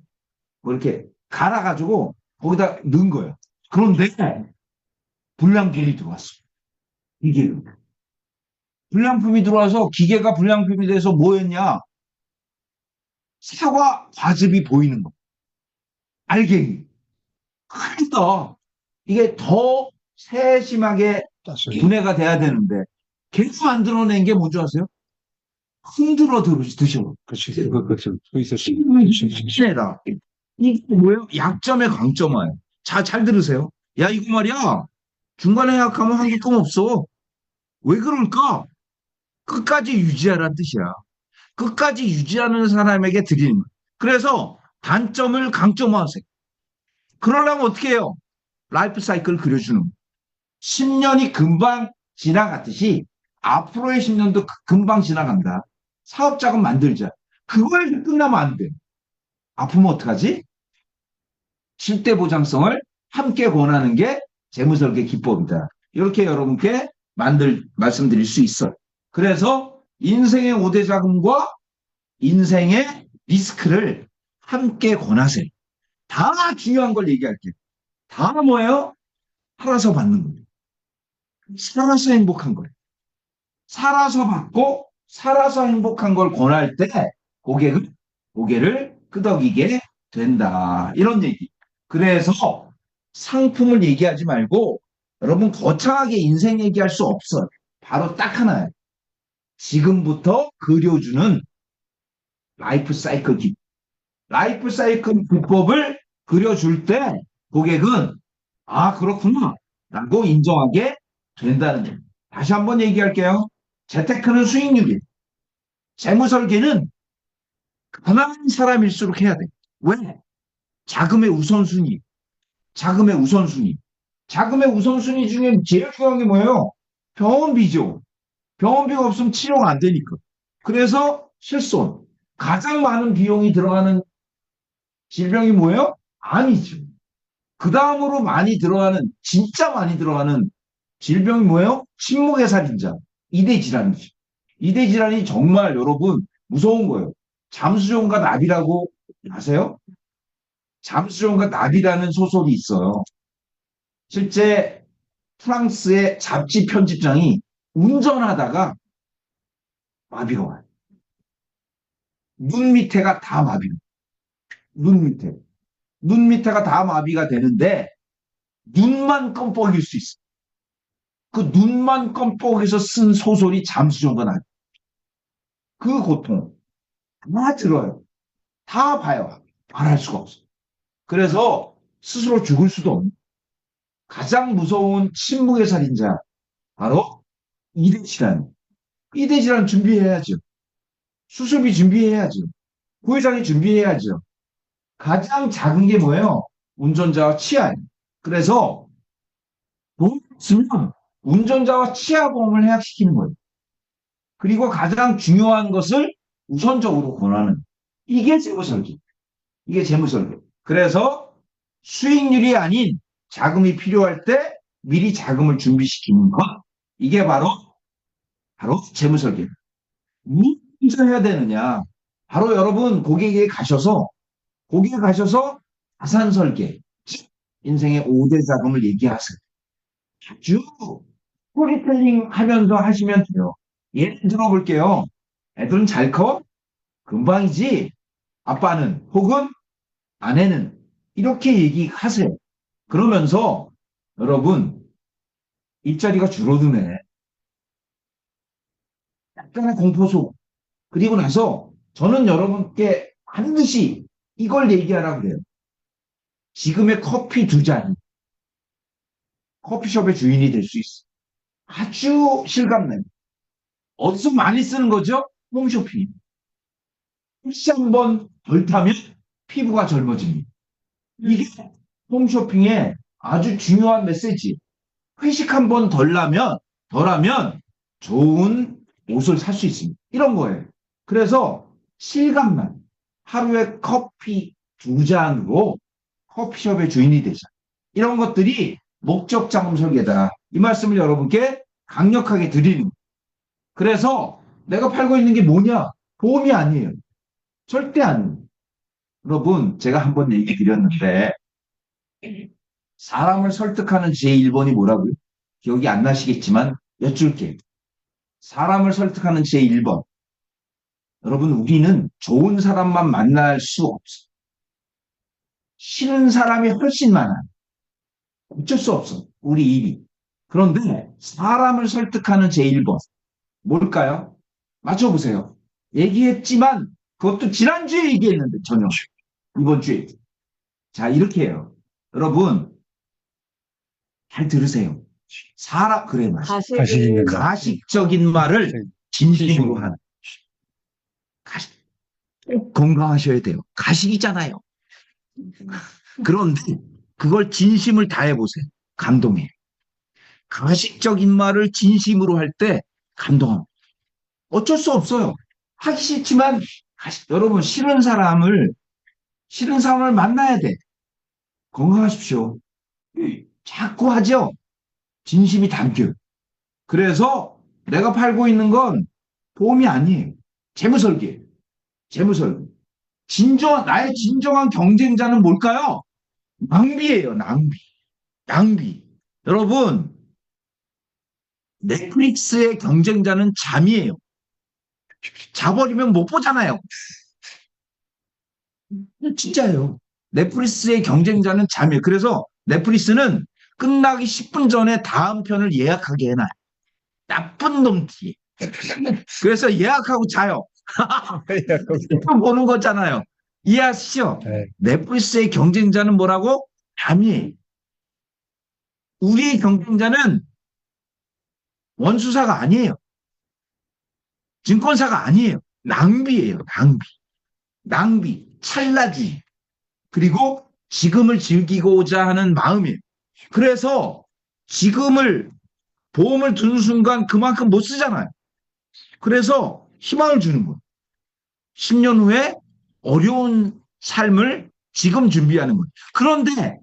뭐 이렇게 갈아가지고 거기다 넣은 거예요. 그런데 불량품이 들어왔어. 이게 불량품이 들어와서 기계가 불량품이 돼서 뭐였냐? 사과 과즙이 보이는 거. 알갱이. 크다. 이게 더 세심하게 땄어요. 분해가 돼야 되는데 계속 안 드러낸 게 뭔지 아세요? 흔들어 드셔. 그렇지. 그렇죠. 서 있었어. 신해라. 이게 뭐예요? 약점의 강점이에요. 잘 들으세요. 야, 이거 말이야. 중간에 약하면 한국금 없어. 왜 그럴까? 끝까지 유지하라는 뜻이야. 끝까지 유지하는 사람에게 드리는 거예요. 그래서 단점을 강점화하세요. 그러려면 어떻게 해요? 라이프 사이클을 그려주는 거예요. 10년이 금방 지나갔듯이 앞으로의 10년도 금방 지나간다. 사업자금 만들자. 그거에 끝나면 안 돼. 아프면 어떡하지? 실대보장성을 함께 권하는 게 재무설계 기법이다. 이렇게 여러분께 말씀드릴 수 있어요. 그래서 인생의 5대 자금과 인생의 리스크를 함께 권하세요. 다 중요한 걸 얘기할게요. 다 뭐예요? 살아서 받는 거예요. 살아서 행복한 거예요. 살아서 받고 살아서 행복한 걸 권할 때 고개를 끄덕이게 된다. 이런 얘기. 그래서 상품을 얘기하지 말고 여러분 거창하게 인생 얘기할 수 없어요. 바로 딱 하나예요. 지금부터 그려주는 라이프 사이클 기법. 라이프 사이클 기법을 그려줄 때 고객은 아 그렇구나 라고 인정하게 된다는 거예요. 다시 한번 얘기할게요. 재테크는 수익률이에요. 재무설계는 가난한 사람일수록 해야 돼. 왜? 자금의 우선순위. 자금의 우선순위. 자금의 우선순위 중에 제일 중요한 게 뭐예요? 병원비죠. 병원비가 없으면 치료가 안 되니까. 그래서 실손. 가장 많은 비용이 들어가는 질병이 뭐예요? 암이죠. 그 다음으로 진짜 많이 들어가는 질병이 뭐예요? 침묵의 살인자. 이대 질환이죠. 이대 질환이 정말 여러분 무서운 거예요. 잠수정과 나비라고 아세요? 잠수정과 나비라는 소설이 있어요. 실제 프랑스의 잡지 편집장이 운전하다가 마비가 와요. 눈 밑에가 다 마비가. 눈 밑에가 다 마비가 되는데 눈만 껌뻑일 수 있어. 그 눈만 껌뻑해서 쓴 소설이 잠수정과 나비. 그 고통 다 들어요. 다 봐요. 말할 수가 없어. 그래서 스스로 죽을 수도 없는 가장 무서운 침묵의 살인자 바로 이대 질환. 이대 질환 준비해야죠. 수술비 준비해야죠. 부회장이 준비해야죠. 가장 작은 게 뭐예요? 운전자와 치아. 그래서 돈 없으면 운전자와 치아보험을 해약시키는 거예요. 그리고 가장 중요한 것을 우선적으로 권하는 이게 재무설계. 이게 재무설계. 그래서 수익률이 아닌 자금이 필요할 때 미리 자금을 준비시키는 것. 이게 바로 재무설계. 무엇을 해야 되느냐? 바로 여러분 고객에 가셔서 자산 설계, 인생의 5대 자금을 얘기하세요. 아주 스토리텔링 하면서 하시면 돼요. 예를 들어 볼게요. 애들은 잘 커? 금방이지? 아빠는 혹은 아내는 이렇게 얘기하세요. 그러면서 여러분 일자리가 줄어드네. 약간의 공포속. 그리고 나서 저는 여러분께 반드시 이걸 얘기하라고 그래요. 지금의 커피 2잔 커피숍의 주인이 될 수 있어. 아주 실감나요. 어디서 많이 쓰는 거죠? 홈쇼핑. 혹시 한번 덜 타면 피부가 젊어집니다. 이게 홈쇼핑의 아주 중요한 메시지. 회식 한번 덜하면 좋은 옷을 살 수 있습니다. 이런 거예요. 그래서 실감난 하루에 커피 2잔으로 커피숍의 주인이 되자. 이런 것들이 목적 자금 설계다. 이 말씀을 여러분께 강력하게 드리는 거예요. 그래서 내가 팔고 있는 게 뭐냐? 보험이 아니에요. 절대 아니에요. 여러분 제가 한번 얘기 드렸는데 사람을 설득하는 제1번이 뭐라고요? 기억이 안 나시겠지만 여쭐게요. 사람을 설득하는 제1번. 여러분 우리는 좋은 사람만 만날 수 없어. 싫은 사람이 훨씬 많아. 어쩔 수 없어. 우리 일이. 그런데 사람을 설득하는 제1번. 뭘까요? 맞춰보세요. 얘기했지만 그것도 지난주에 얘기했는데 전혀 이번 주에. 자, 이렇게 해요. 여러분 잘 들으세요. 그래 맞아. 가식 가식이 있는 거. 가식적인 말을 진심으로 하는. 꼭 건강하셔야 돼요. 가식이잖아요. 그런데 그걸 진심을 다해 보세요. 감동해. 가식적인 말을 진심으로 할 때 감동합니다. 어쩔 수 없어요. 하기 싫지만 여러분 싫은 사람을 만나야 돼. 건강하십시오. 자꾸 하죠. 진심이 담겨요. 그래서 내가 팔고 있는 건 보험이 아니에요. 재무설계예요. 재무설계. 나의 진정한 경쟁자는 뭘까요? 낭비예요, 낭비. 낭비. 여러분, 넷플릭스의 경쟁자는 잠이에요. 자버리면 못 보잖아요. 진짜예요. 넷플릭스의 경쟁자는 잠이에요. 그래서 넷플릭스는 끝나기 10분 전에 다음 편을 예약하게 해놔요. 나쁜 놈티. 그래서 예약하고 자요. 또 보는 거잖아요. 이해하시죠? 네. 넷플릭스의 경쟁자는 뭐라고? 잠이에요. 우리의 경쟁자는 원수사가 아니에요. 증권사가 아니에요. 낭비예요. 낭비. 낭비. 찰나주의. 그리고 지금을 즐기고자 하는 마음이에요. 그래서 보험을 두는 순간 그만큼 못 쓰잖아요. 그래서 희망을 주는 거예요. 10년 후에 어려운 삶을 지금 준비하는 거예요. 그런데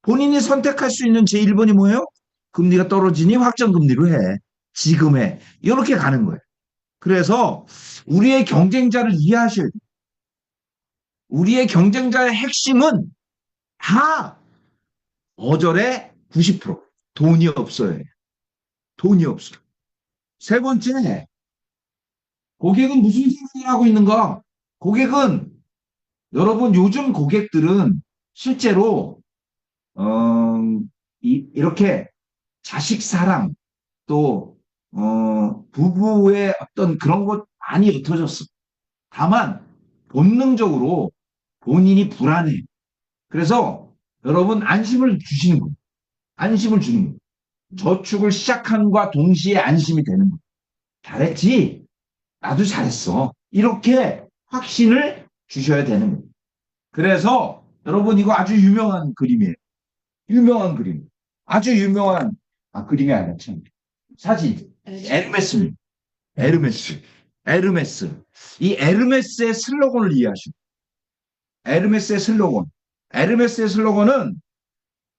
본인이 선택할 수 있는 제1번이 뭐예요? 금리가 떨어지니 확정금리로 해. 지금 해. 이렇게 가는 거예요. 그래서 우리의 경쟁자를 이해하셔야 돼요. 우리의 경쟁자의 핵심은 다 어절의 90% 돈이 없어요. 돈이 없어요. 세 번째, 고객은 무슨 생각을 하고 있는가? 고객은 여러분 요즘 고객들은 실제로 이렇게 자식 사랑 또 부부의 어떤 그런 것 많이 옅어졌어. 다만 본능적으로 본인이 불안해. 그래서 여러분 안심을 주시는 거예요. 안심을 주는 거예요. 저축을 시작함과 동시에 안심이 되는 거예요. 잘했지? 나도 잘했어. 이렇게 확신을 주셔야 되는 거예요. 그래서 여러분 이거 아주 유명한 그림이에요. 유명한 그림. 아주 유명한 그림이 아니라 참 사진. 에르메스입니다. 에르메스. 에르메스. 이 에르메스의 슬로건을 이해하시고 에르메스의 슬로건. 에르메스의 슬로건은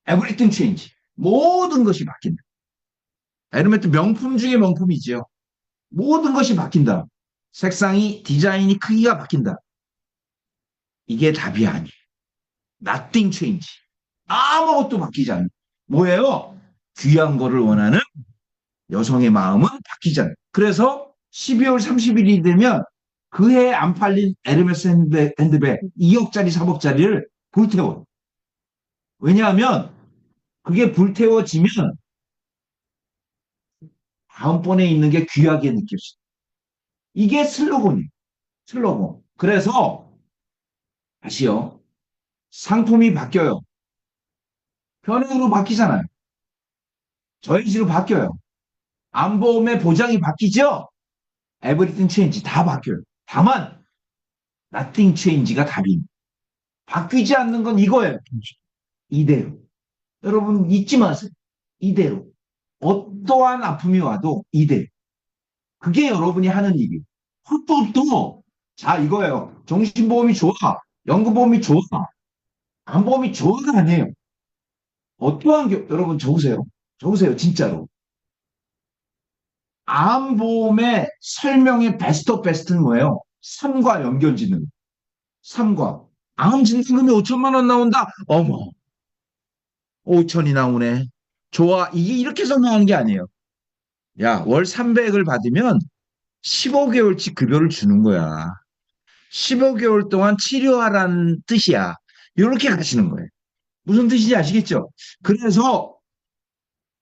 Everything change. 모든 것이 바뀐다. 에르메스 명품 중에 명품이지요. 모든 것이 바뀐다. 색상이, 디자인이, 크기가 바뀐다. 이게 답이 아니에요. Nothing change. 아무것도 바뀌지 않아요. 뭐예요? 귀한 거를 원하는 여성의 마음은 바뀌지 않아요. 그래서 12월 30일이 되면 그해 안 팔린 에르메스 핸드백 2억짜리, 3억짜리를 불태워요. 왜냐하면 그게 불태워지면 다음번에 있는 게 귀하게 느껴져요. 이게 슬로건이에요. 슬로건. 그래서 다시요. 상품이 바뀌어요. 편의로 바뀌잖아요. 저인지로 바뀌어요. 안보험의 보장이 바뀌죠? Everything change 다 바뀌어요. 다만 Nothing change가 답입니다. 바뀌지 않는 건 이거예요. 이대로. 여러분 잊지 마세요. 이대로. 어떠한 아픔이 와도 이대로. 그게 여러분이 하는 일이에요. 자 이거예요. 정신보험이 좋아. 연금보험이 좋아. 안보험이 좋아가 아니에요. 어떠한 여러분 적으세요. 적으세요. 진짜로. 암보험의 설명의 베스트는 뭐예요? 3과 연결짓는 3과. 암 진단금이 5천만 원 나온다. 어머. 5천이 나오네. 좋아. 이게 이렇게 설명하는 게 아니에요. 야, 월 300을 받으면 15개월치 급여를 주는 거야. 15개월 동안 치료하라는 뜻이야. 이렇게 가시는 거예요. 무슨 뜻인지 아시겠죠? 그래서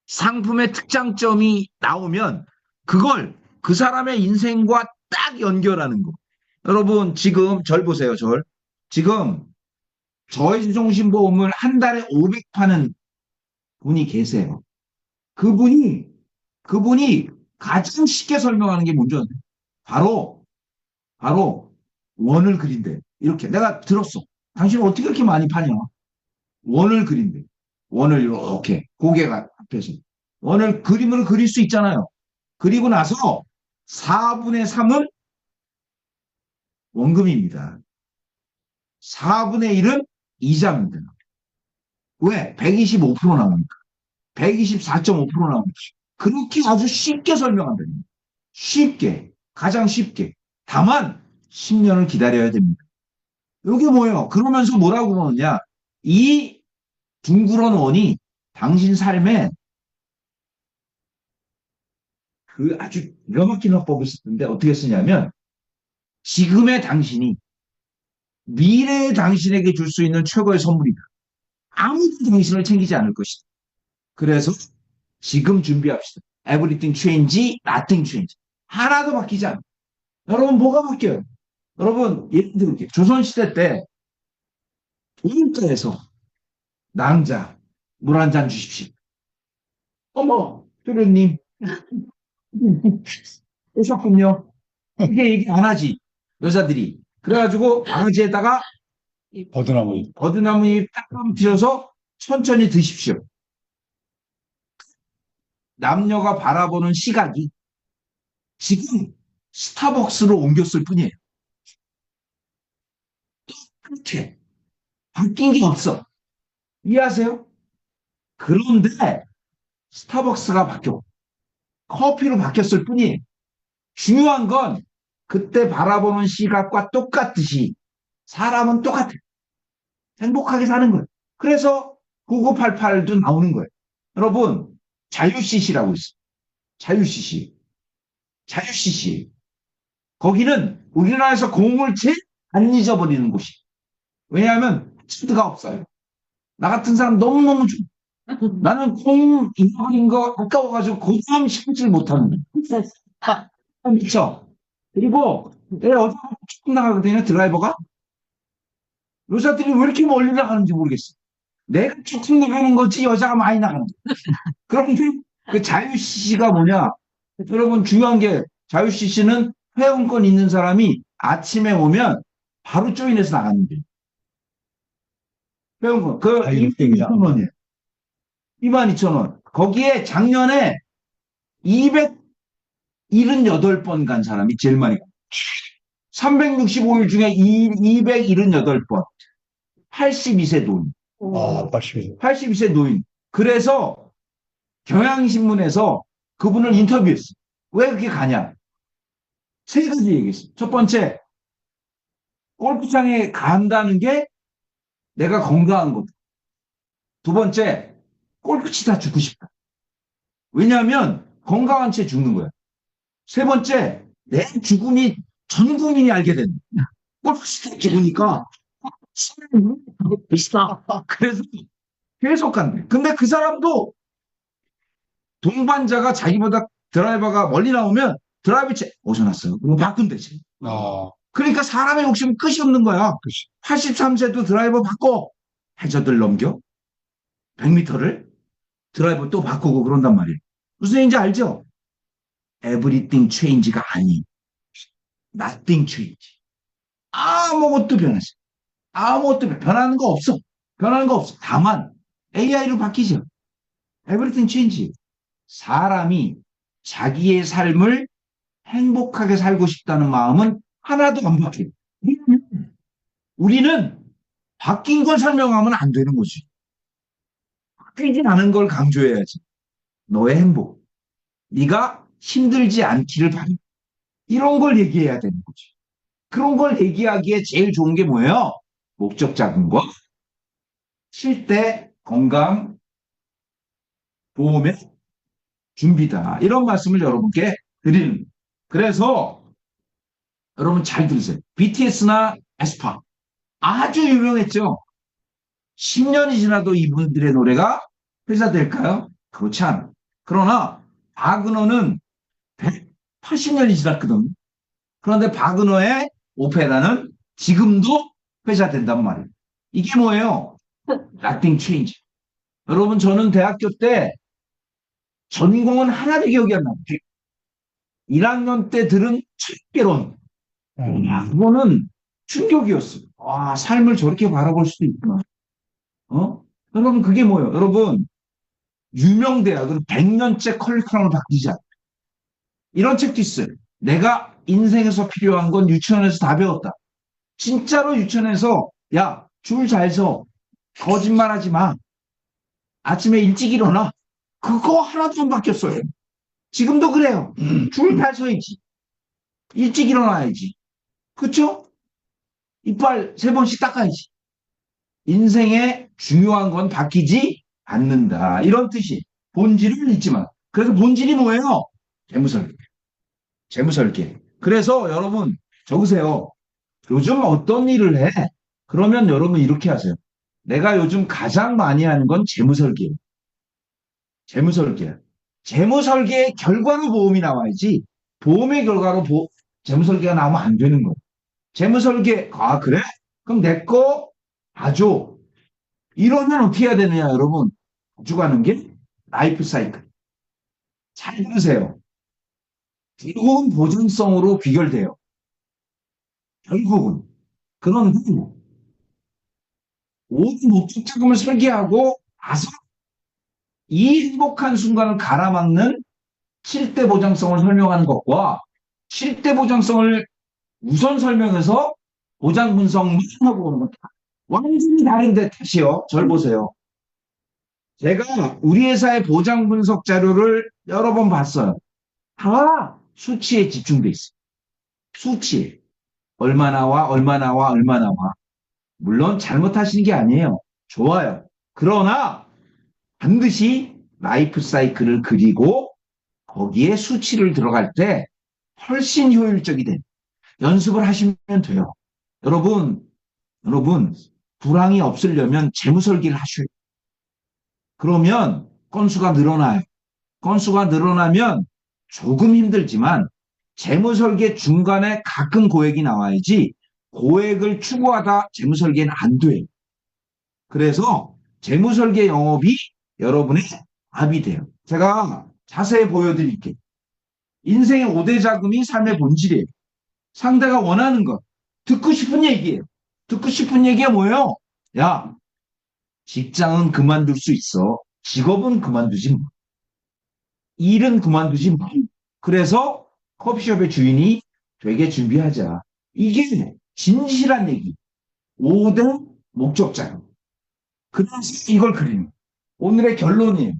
상품의 특장점이 나오면 그걸 그 사람의 인생과 딱 연결하는 거. 여러분, 지금 절 보세요, 절. 지금 저해종신보험을 한 달에 500 파는 분이 계세요. 그분이 가장 쉽게 설명하는 게 뭔지 아세요? 바로, 바로 원을 그린대. 이렇게. 내가 들었어. 당신은 어떻게 그렇게 많이 파냐? 원을 그린대. 원을 이렇게 고개가 앞에서. 원을 그림으로 그릴 수 있잖아요. 그리고 나서 4분의 3은 원금입니다. 4분의 1은 이자입니다. 왜? 125% 나오니까. 124.5% 나오니까. 그렇게 아주 쉽게 설명한다. 쉽게. 가장 쉽게. 다만 10년을 기다려야 됩니다. 이게 뭐예요? 그러면서 뭐라고 그러느냐? 이 둥그런 원이 당신 삶에 그 아주 기가 막힌 화법을 썼는데 어떻게 쓰냐면 지금의 당신이 미래의 당신에게 줄 수 있는 최고의 선물이다. 아무도 당신을 챙기지 않을 것이다. 그래서 지금 준비합시다. Everything change, nothing change. 하나도 바뀌지 않아. 여러분 뭐가 바뀌어요? 여러분 예를 들게 조선시대 때 우물가에서 낭자 물 한 잔 주십시오. 어머 도련님 오셨군요. 이게 얘기 안 하지 여자들이. 그래가지고 방지에다가 버드나무. 버드나무 잎딱 들여서 천천히 드십시오. 남녀가 바라보는 시각이 지금 스타벅스로 옮겼을 뿐이에요. 그렇게 바뀐 게 없어. 이해하세요? 그런데 스타벅스가 바뀌어 커피로 바뀌었을 뿐이에요. 중요한 건 그때 바라보는 시각과 똑같듯이 사람은 똑같아. 행복하게 사는 거예요. 그래서 9988도 나오는 거예요. 여러분 자유CC라고 있어요. 자유CC. 자유CC. 거기는 우리나라에서 공을 제일 안 잊어버리는 곳이. 왜냐하면 치트가 없어요. 나 같은 사람 너무너무 좋아. 나는 공 잃어버린 거 아까워가지고 고함 심지를 못하는 거야. 미쳐. 그리고 내가 어제 축구 나가거든요, 드라이버가. 여자들이 왜 이렇게 멀리 나가는지 모르겠어. 내가 축구 나가는 거지 여자가 많이 나가는 거야. 그런데 그 자유CC가 뭐냐? 여러분 중요한 게 자유CC는 회원권 있는 사람이 아침에 오면 바로 조인해서 나가는 거예요. 회원권. 그 자유롭게입니다. 22,000원이에요. 22,000원. 거기에 작년에 278번 간 사람이 제일 많이 가. 365일 중에 278번. 82세 노인. 아, 80. 82세 노인. 그래서 경향신문에서 그분을 인터뷰했어. 왜 그렇게 가냐? 세 가지 얘기했어. 첫 번째, 골프장에 간다는 게 내가 건강한 거다. 두 번째, 골프 치다 죽고 싶다. 왜냐하면 건강한 채 죽는 거야. 세 번째, 내 죽음이 전 국민이 알게 된다. 골프 치다 죽으니까 비싸. 그래서 계속 간대. 근데 그 사람도 동반자가 자기보다 드라이버가 멀리 나오면 드라이브 채 어디서 났어요? 그럼 바꾼대지. 아, 그러니까 사람의 욕심은 끝이 없는 거야. 그치. 83세도 드라이버 바꿔. 해저들 넘겨. 100m를 드라이버 또 바꾸고 그런단 말이에요. 무슨 얘기인지 알죠? Everything change가 아니. Nothing change. 아무것도 변하지. 아무것도 변하는 거 없어. 변하는 거 없어. 다만 AI로 바뀌죠. Everything change. 사람이 자기의 삶을 행복하게 살고 싶다는 마음은 하나도 안 바뀌어요. 우리는 바뀐 걸 설명하면 안 되는 거지. 바뀌지 않은 걸 강조해야지. 너의 행복. 네가 힘들지 않기를 바라. 이런 걸 얘기해야 되는 거지. 그런 걸 얘기하기에 제일 좋은 게 뭐예요? 목적 작은 거, 쉴 때 건강, 보험의 준비다. 이런 말씀을 여러분께 드리는. 그래서 여러분 잘 들으세요. BTS나 에스파 아주 유명했죠. 10년이 지나도 이분들의 노래가 회자될까요? 그렇지 않아. 그러나 바그너는 180년이 지났거든. 그런데 바그너의 오페라는 지금도 회자된단 말이에요. 이게 뭐예요? Nothing change. 여러분, 저는 대학교 때 전공은 하나도 기억이 안 나요. 1학년 때 들은 철개론. 그거는 충격이었어요. 와, 삶을 저렇게 바라볼 수도 있구나. 어? 여러분, 그게 뭐예요? 여러분, 유명 대학은 100년째 커리큘럼을 바뀌지 않아요. 이런 책도 있어요. 내가 인생에서 필요한 건 유치원에서 다 배웠다. 진짜로 유치원에서, 야, 줄 잘 서. 거짓말하지 마. 아침에 일찍 일어나. 그거 하나도 안 바뀌었어요. 지금도 그래요. 줄 잘 서야지. 일찍 일어나야지. 그쵸? 이빨 3번씩 닦아야지. 인생에 중요한 건 바뀌지 않는다. 이런 뜻이 본질을 잊지만. 그래서 본질이 뭐예요? 재무설계. 재무설계. 그래서 여러분 적으세요. 요즘 어떤 일을 해? 그러면 여러분 이렇게 하세요. 내가 요즘 가장 많이 하는 건 재무설계예요. 재무설계. 재무설계의 결과로 보험이 나와야지. 보험의 결과로 재무설계가 나오면 안 되는 거예요. 재무설계, 아, 그래? 그럼 내 거 봐줘. 이러면 어떻게 해야 되느냐, 여러분? 가져가는 게 라이프 사이클. 잘 들으세요. 결국은 보증성으로 귀결돼요. 결국은. 그런데 모든 목적 자금을 설계하고 나서 이 행복한 순간을 가라막는 7대 보장성을 설명하는 것과 7대 보장성을 우선 설명해서 보장 분석만 하고 오는 것 완전히 다른데 다시요. 절 보세요. 제가 우리 회사의 보장 분석 자료를 여러 번 봤어요. 다 수치에 집중돼 있어요. 수치. 얼마 나와, 얼마 나와, 얼마 나와. 물론 잘못하시는 게 아니에요. 좋아요. 그러나 반드시 라이프 사이클을 그리고 거기에 수치를 들어갈 때 훨씬 효율적이 돼요. 연습을 하시면 돼요. 여러분, 불황이 없으려면 재무 설계를 하셔야 돼요. 그러면 건수가 늘어나요. 건수가 늘어나면 조금 힘들지만 재무 설계 중간에 가끔 고액이 나와야지 고액을 추구하다 재무 설계는 안 돼요. 그래서 재무 설계 영업이 여러분의 답이 돼요. 제가 자세히 보여드릴게요. 인생의 5대 자금이 삶의 본질이에요. 상대가 원하는 것. 듣고 싶은 얘기예요. 듣고 싶은 얘기가 뭐예요? 야, 직장은 그만둘 수 있어. 직업은 그만두지 마. 일은 그만두지 마. 그래서 커피숍의 주인이 되게 준비하자. 이게 진실한 얘기. 5대 목적자예요. 그래서 이걸 그리는. 오늘의 결론이에요.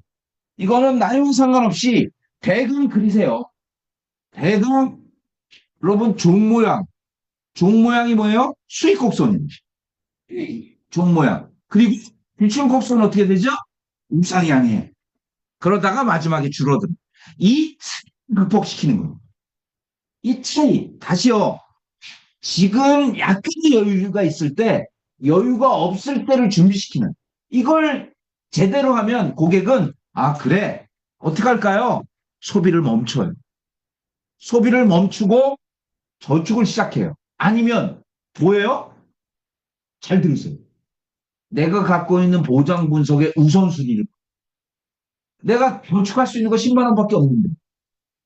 이거는 나이와 상관없이 대강 그리세요. 대강, 여러분, 종 모양. 종 모양이 뭐예요? 수익 곡선입니다. 종 모양. 그리고 비춘 곡선은 어떻게 되죠? 우상향해. 그러다가 마지막에 줄어들어. 이 극복시키는 거예요. 이 차이, 다시요. 지금 약간의 여유가 있을 때, 여유가 없을 때를 준비시키는. 이걸 제대로 하면 고객은, 아, 그래. 어떻게 할까요? 소비를 멈춰요. 소비를 멈추고 저축을 시작해요. 아니면, 뭐예요? 잘 들으세요. 내가 갖고 있는 보장 분석의 우선순위를. 내가 저축할 수 있는 거 10만 원밖에 없는데.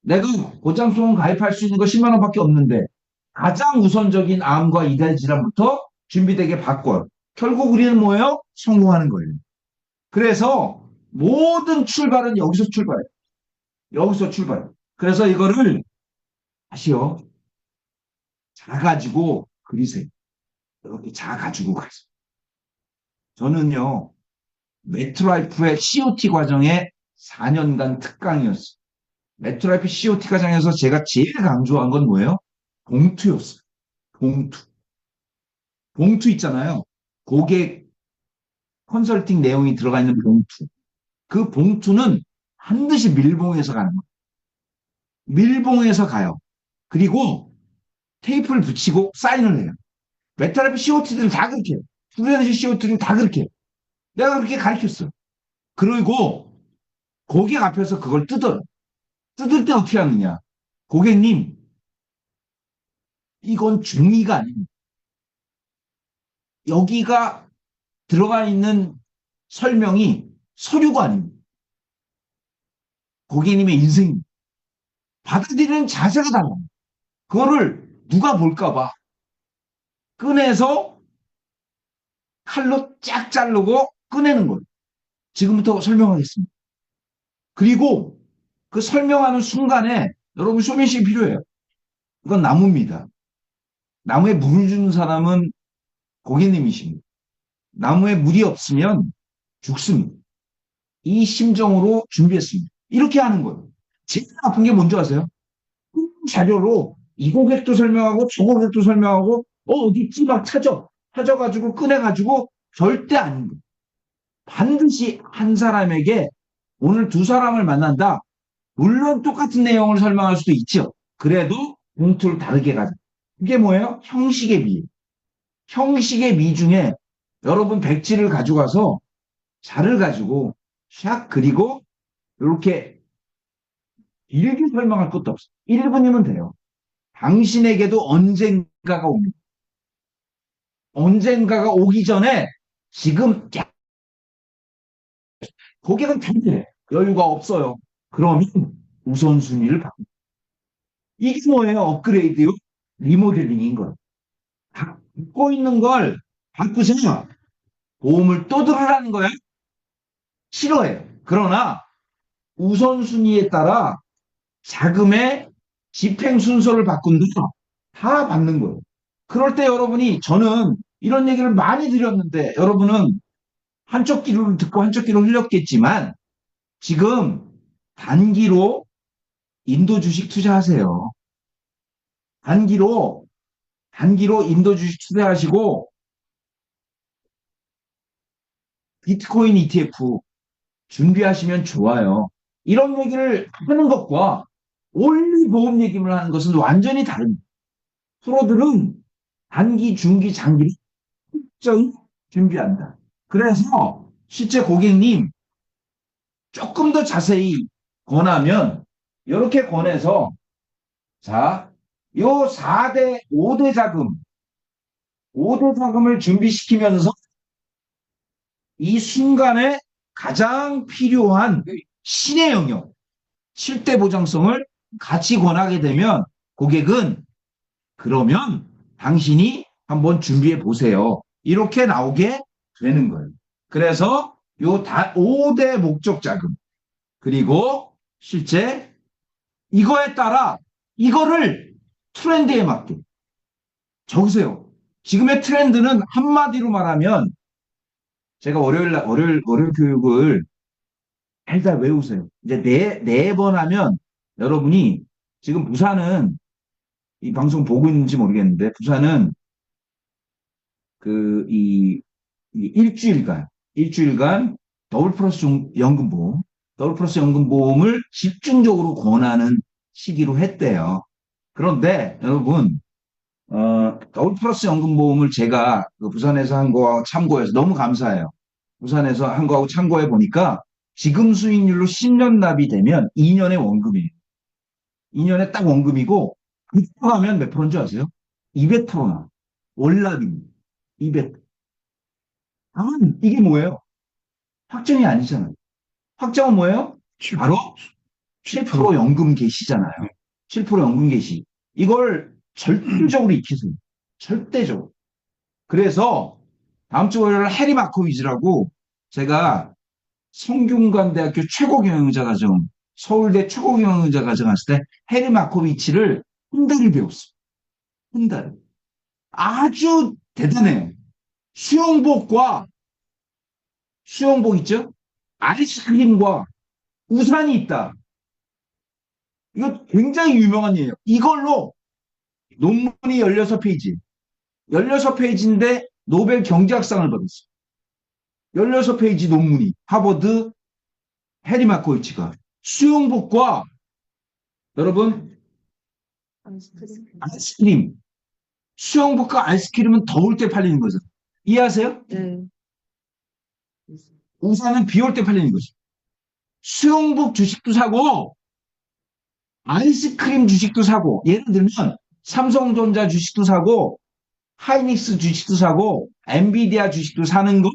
내가 보장성은 가입할 수 있는 거 10만 원밖에 없는데 가장 우선적인 암과 이달 질환부터 준비되게 바꿔요. 결국 우리는 뭐예요? 성공하는 거예요. 그래서 모든 출발은 여기서 출발해요. 여기서 출발해요. 그래서 이거를 다시요. 작아지고 그리세요. 이렇게 작아지고 가세요. 저는요. 매트라이프의 COT 과정에 4년간 특강이었어요. 매트라이프 COT 과정에서 제가 제일 강조한 건 뭐예요? 봉투였어요. 봉투. 봉투 있잖아요. 고객 컨설팅 내용이 들어가 있는 봉투. 그 봉투는 반드시 밀봉해서 가는 거예요. 밀봉해서 가요. 그리고 테이프를 붙이고 사인을 해요. 메탈랩 COT들은 다 그렇게 해요. 프리랜서 COT들은 다 그렇게 해요. 내가 그렇게 가르쳤어요. 그리고 고객 앞에서 그걸 뜯어요. 뜯을 때 어떻게 하느냐. 고객님, 이건 종이가 아닙니다. 여기가 들어가 있는 설명이 서류가 아닙니다. 고객님의 인생 받아들이는 자세가 달라요. 그거를 누가 볼까봐 꺼내서 칼로 쫙 자르고 꺼내는 거예요. 지금부터 설명하겠습니다. 그리고 그 설명하는 순간에 여러분 쇼맨십이 필요해요. 이건 나무입니다. 나무에 물을 주는 사람은 고객님이십니다. 나무에 물이 없으면 죽습니다. 이 심정으로 준비했습니다. 이렇게 하는 거예요. 제일 나쁜 게 뭔지 아세요? 자료로 이 고객도 설명하고 저 고객도 설명하고 어디 있지 막 찾아가지고 꺼내가지고 절대 아닌 거예요. 반드시 한 사람에게 오늘 두 사람을 만난다. 물론 똑같은 내용을 설명할 수도 있죠. 그래도 봉투를 다르게 가져. 그게 뭐예요? 형식의 미. 형식의 미 중에 여러분 백지를 가져가서 자를 가지고 샥 그리고 이렇게 길게 설명할 것도 없어요. 1분이면 돼요. 당신에게도 언젠가가 옵니다. 언젠가가 오기 전에 지금 고객은 단순해. 여유가 없어요. 그러면 우선순위를 바꿉니다. 이게 뭐예요? 업그레이드요? 리모델링인 거예요. 갖고 있는 걸 바꾸세요. 보험을 또 들으라는 거예요? 싫어해요. 그러나 우선순위에 따라 자금의 집행 순서를 바꾼다. 다 받는 거예요. 그럴 때 여러분이 저는 이런 얘기를 많이 드렸는데 여러분은 한쪽 귀로 듣고 한쪽 귀로 흘렸겠지만 지금 단기로 인도 주식 투자하세요. 단기로 인도 주식 투자하시고 비트코인 ETF 준비하시면 좋아요. 이런 얘기를 하는 것과 올리 보험 얘기를 하는 것은 완전히 다릅니다. 프로들은 단기, 중기, 장기를 특정 준비한다. 그래서 실제 고객님 조금 더 자세히 권하면 이렇게 권해서 자, 요 4대, 5대 자금, 5대 자금을 준비시키면서 이 순간에 가장 필요한 신의 영역, 7대 보장성을 같이 권하게 되면 고객은 그러면 당신이 한번 준비해 보세요. 이렇게 나오게 되는 거예요. 그래서 요 5대 목적 자금, 그리고 실제 이거에 따라 이거를 트렌드에 맞게 적으세요. 지금의 트렌드는 한마디로 말하면 제가 월요일 교육을 달달 외우세요. 이제 네 번 하면 여러분이 지금 부산은 이 방송 보고 있는지 모르겠는데 부산은 이 일주일간 더블 플러스 연금보험을 집중적으로 권하는 시기로 했대요. 그런데 여러분 더블 플러스 연금보험을 제가 그 부산에서 한 거하고 참고해서 너무 감사해요. 부산에서 한 거하고 참고해 보니까 지금 수익률로 10년 납입되면 2년의 원금이에요. 2년에 딱 원금이고 그거 하면 몇 프로인 줄 아세요? 200%나 월납입니다. 200%. 다만 이게 뭐예요? 확정이 아니잖아요. 확정은 뭐예요? 바로 7% 연금 개시잖아요. 7% 연금 개시. 이걸 절대적으로 익히세요. 절대적으로. 그래서 다음 주 월요일 해리 마코비즈라고 제가 성균관대학교 최고경영자과정, 서울대 최고경영자과정 했을 때 해리 마코비치를 한 달을 배웠어요. 한 달. 아주 대단해요. 수영복 있죠? 아이스크림과 우산이 있다. 이거 굉장히 유명한 예예요. 이걸로 논문이 16페이지. 16페이지인데 노벨 경제학상을 받았어요. 16페이지 논문이 하버드 해리 마코이치가 수영복과 여러분 아이스크림 수영복과 아이스크림은 더울 때 팔리는 거죠. 이해하세요? 네. 우산은 비 올 때 팔리는 거죠. 수영복 주식도 사고 아이스크림 주식도 사고 예를 들면 삼성전자 주식도 사고 하이닉스 주식도 사고 엔비디아 주식도 사는 건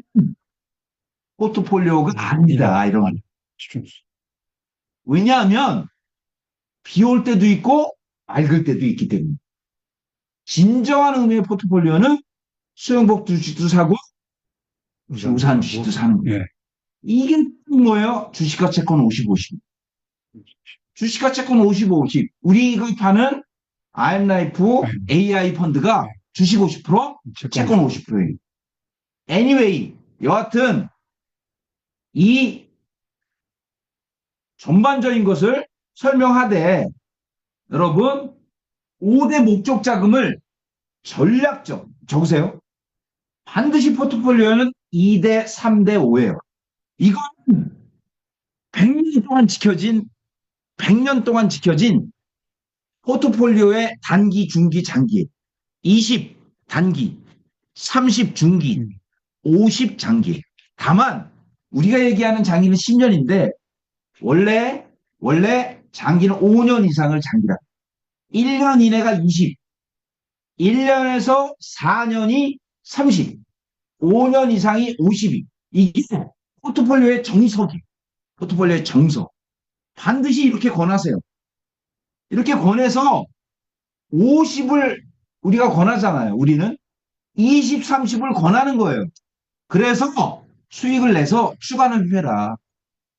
포트폴리오가 아니다. 이런 말. 집중. 왜냐하면 비 올 때도 있고 맑을 때도 있기 때문에. 진정한 의미의 포트폴리오는 수영복 주식도 사고 우산 주식도 사는 거예요. 예. 이게 뭐예요? 주식과 채권 50-50. 주식과 채권 50-50. 우리가 파는 IM라이프 AI 펀드가 주식 50%, 채권 50%예요. anyway, 여하튼 이 전반적인 것을 설명하되 여러분 5대 목적 자금을 전략적, 적으세요. 반드시 포트폴리오는 2대 3대 5예요. 이건 100년 동안 지켜진 포트폴리오의 단기, 중기, 장기. 20 단기, 30 중기, 50 장기. 다만 우리가 얘기하는 장기는 10년인데 원래 장기는 5년 이상을 장기라. 1년 이내가 20, 1년에서 4년이 30, 5년 이상이 52. 이게 포트폴리오의 정석이에요. 포트폴리오의 정석. 반드시 이렇게 권하세요. 이렇게 권해서 50을 우리가 권하잖아요. 우리는 20, 30을 권하는 거예요. 그래서 수익을 내서 추가는 해라.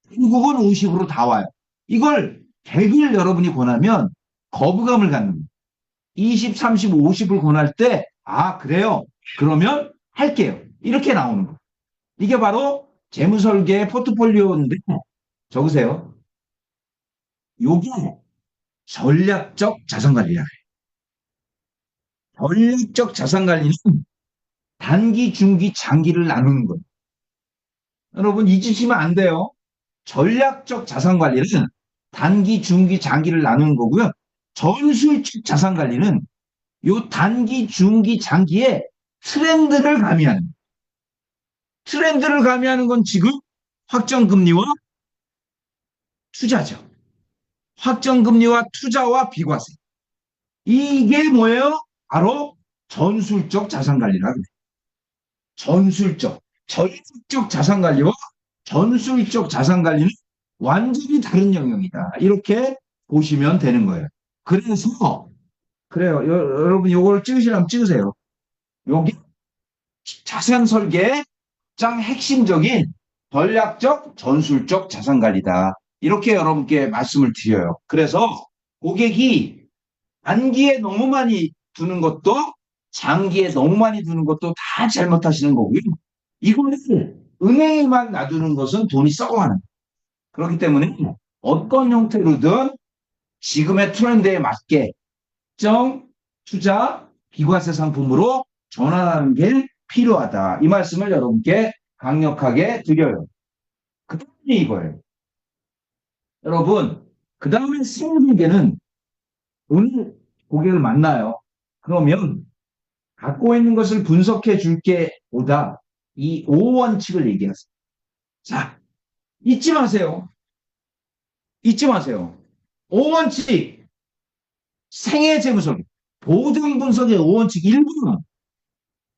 결국은 50으로 다 와요. 이걸 100일 여러분이 권하면 거부감을 갖는 거예요. 20, 30, 50을 권할 때 아 그래요. 그러면 할게요. 이렇게 나오는 거예요. 이게 바로 재무설계의 포트폴리오인데 적으세요. 요게 전략적 자산관리라 해요. 전략적 자산관리는 단기, 중기, 장기를 나누는 거예요. 여러분 잊으시면 안 돼요. 전략적 자산관리는 단기, 중기, 장기를 나누는 거고요. 전술적 자산관리는 요 단기, 중기, 장기의 트렌드를 가미하는 거예요. 트렌드를 가미하는 건 지금 확정금리와 투자죠. 확정금리와 투자와 비과세. 이게 뭐예요? 바로 전술적 자산관리라고 해요. 전술적 자산관리와 전술적 자산관리는 완전히 다른 영역이다. 이렇게 보시면 되는 거예요. 그래서 그래요. 여러분 요걸 찍으시려면 찍으세요. 여기 자산 설계의 가장 핵심적인 전략적 전술적 자산관리다. 이렇게 여러분께 말씀을 드려요. 그래서 고객이 단기에 너무 많이 두는 것도 장기에 너무 많이 두는 것도 다 잘못하시는 거고요. 이거를 은행에만 놔두는 것은 돈이 썩어가는 거예요. 그렇기 때문에 어떤 형태로든 지금의 트렌드에 맞게 특정 투자 비과세 상품으로 전환하는 게 필요하다. 이 말씀을 여러분께 강력하게 드려요. 그 다음에 이거예요. 여러분, 그 다음에 생계는 오늘 고객을 만나요. 그러면 갖고 있는 것을 분석해 줄게 보다 이 5원칙을 얘기하세요. 자, 잊지 마세요. 잊지 마세요. 5원칙. 생애 재무설계. 보장 분석의 5원칙 1번은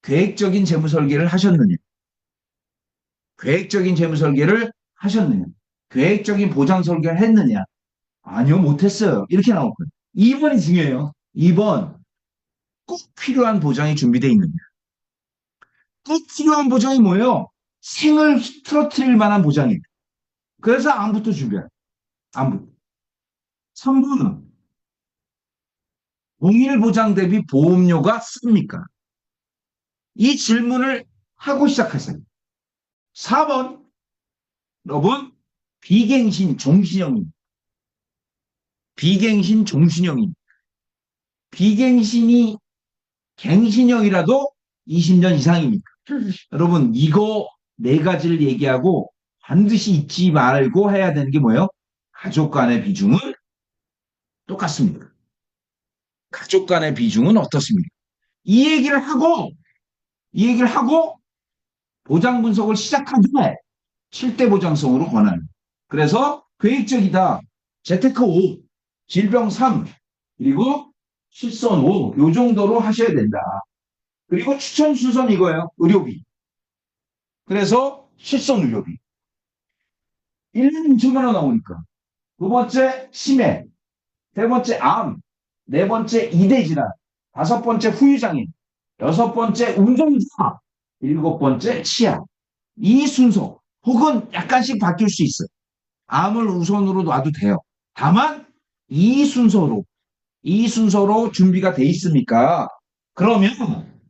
계획적인 재무설계를 하셨느냐. 계획적인 재무설계를 하셨느냐. 계획적인 보장 설계를 했느냐. 아니요, 못했어요. 이렇게 나올 거예요. 2번이 중요해요. 2번. 꼭 필요한 보장이 준비되어 있느냐. 꼭 필요한 보장이 뭐예요? 생을 흐트러뜨릴 만한 보장이에요. 그래서 안부터 준비해요. 안부. 3번은 동일 보장 대비 보험료가 씁니까? 이 질문을 하고 시작하세요. 4번. 여러분, 비갱신 종신형입니다. 비갱신 종신형입니다. 비갱신이 갱신형이라도 20년 이상입니까? 여러분, 이거 네 가지를 얘기하고 반드시 잊지 말고 해야 되는 게 뭐예요? 가족 간의 비중은 똑같습니다. 가족 간의 비중은 어떻습니까? 이 얘기를 하고 보장 분석을 시작한 후에 7대 보장성으로 권하는. 그래서 계획적이다. 재테크 5, 질병 3, 그리고 실손 5, 요 정도로 하셔야 된다. 그리고 추천 순서는 이거예요. 의료비. 그래서 실손 의료비. 1년 2천만 원 나오니까. 두 번째, 치매. 세 번째, 암. 네 번째, 이대질환. 다섯 번째, 후유장애. 여섯 번째, 운전자. 일곱 번째, 치아. 이 순서. 혹은 약간씩 바뀔 수 있어요. 암을 우선으로 놔도 돼요. 다만, 이 순서로 준비가 돼 있습니까? 그러면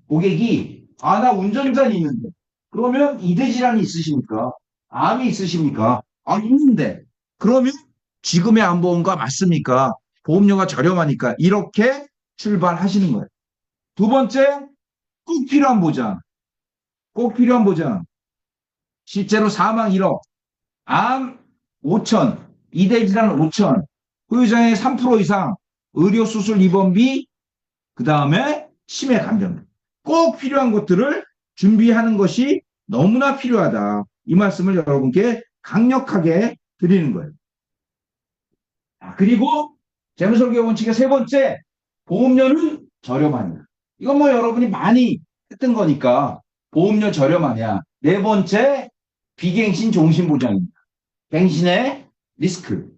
고객이, 나 운전자는 있는데. 그러면 이대질환이 있으십니까? 암이 있으십니까? 있는데. 그러면 지금의 암보험과 맞습니까? 보험료가 저렴하니까. 이렇게 출발하시는 거예요. 두 번째, 꼭 필요한 보장. 꼭 필요한 보장. 실제로 사망 1억, 암 5천, 이대질환 5천, 후유장애 3% 이상, 의료수술 입원비, 그 다음에 치매 간병. 꼭 필요한 것들을 준비하는 것이 너무나 필요하다. 이 말씀을 여러분께 강력하게 드리는 거예요. 그리고 재무설계 원칙의 세 번째, 보험료는 저렴하냐. 이건 뭐 여러분이 많이 했던 거니까 보험료 저렴하냐. 네 번째, 비갱신 종신보장입니다. 갱신의 리스크.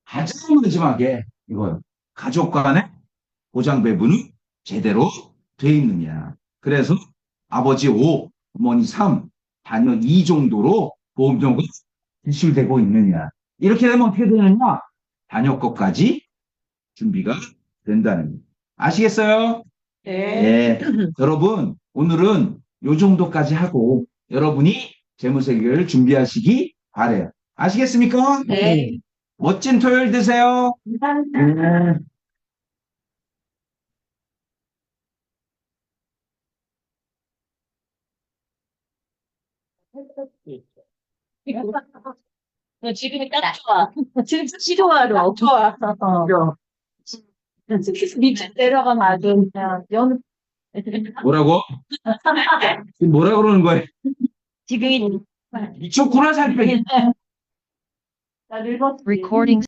가장 마지막에 이거요. 가족 간의 보장 배분은 제대로 돼 있느냐. 그래서 아버지 5, 어머니 3, 자녀 2 정도로 보험료가 지출되고 있느냐. 이렇게 되면 어떻게 되느냐? 자녀 것까지 준비가 된다는 거예요. 아시겠어요? 네. 예. 여러분, 오늘은 요 정도까지 하고 여러분이 재무설계를 준비하시기 바래요. 아시겠습니까? 네. 멋진 토요일 되세요. 감사합니다. 지금이 딱 좋아. 지금 시도하러 좋아. 밑에 내려가면 아주 그냥 연. 뭐라고? 지금 뭐라 그러는 거예요? 지금이 미쳤구나, 살빼기. 나 늙었지. Recording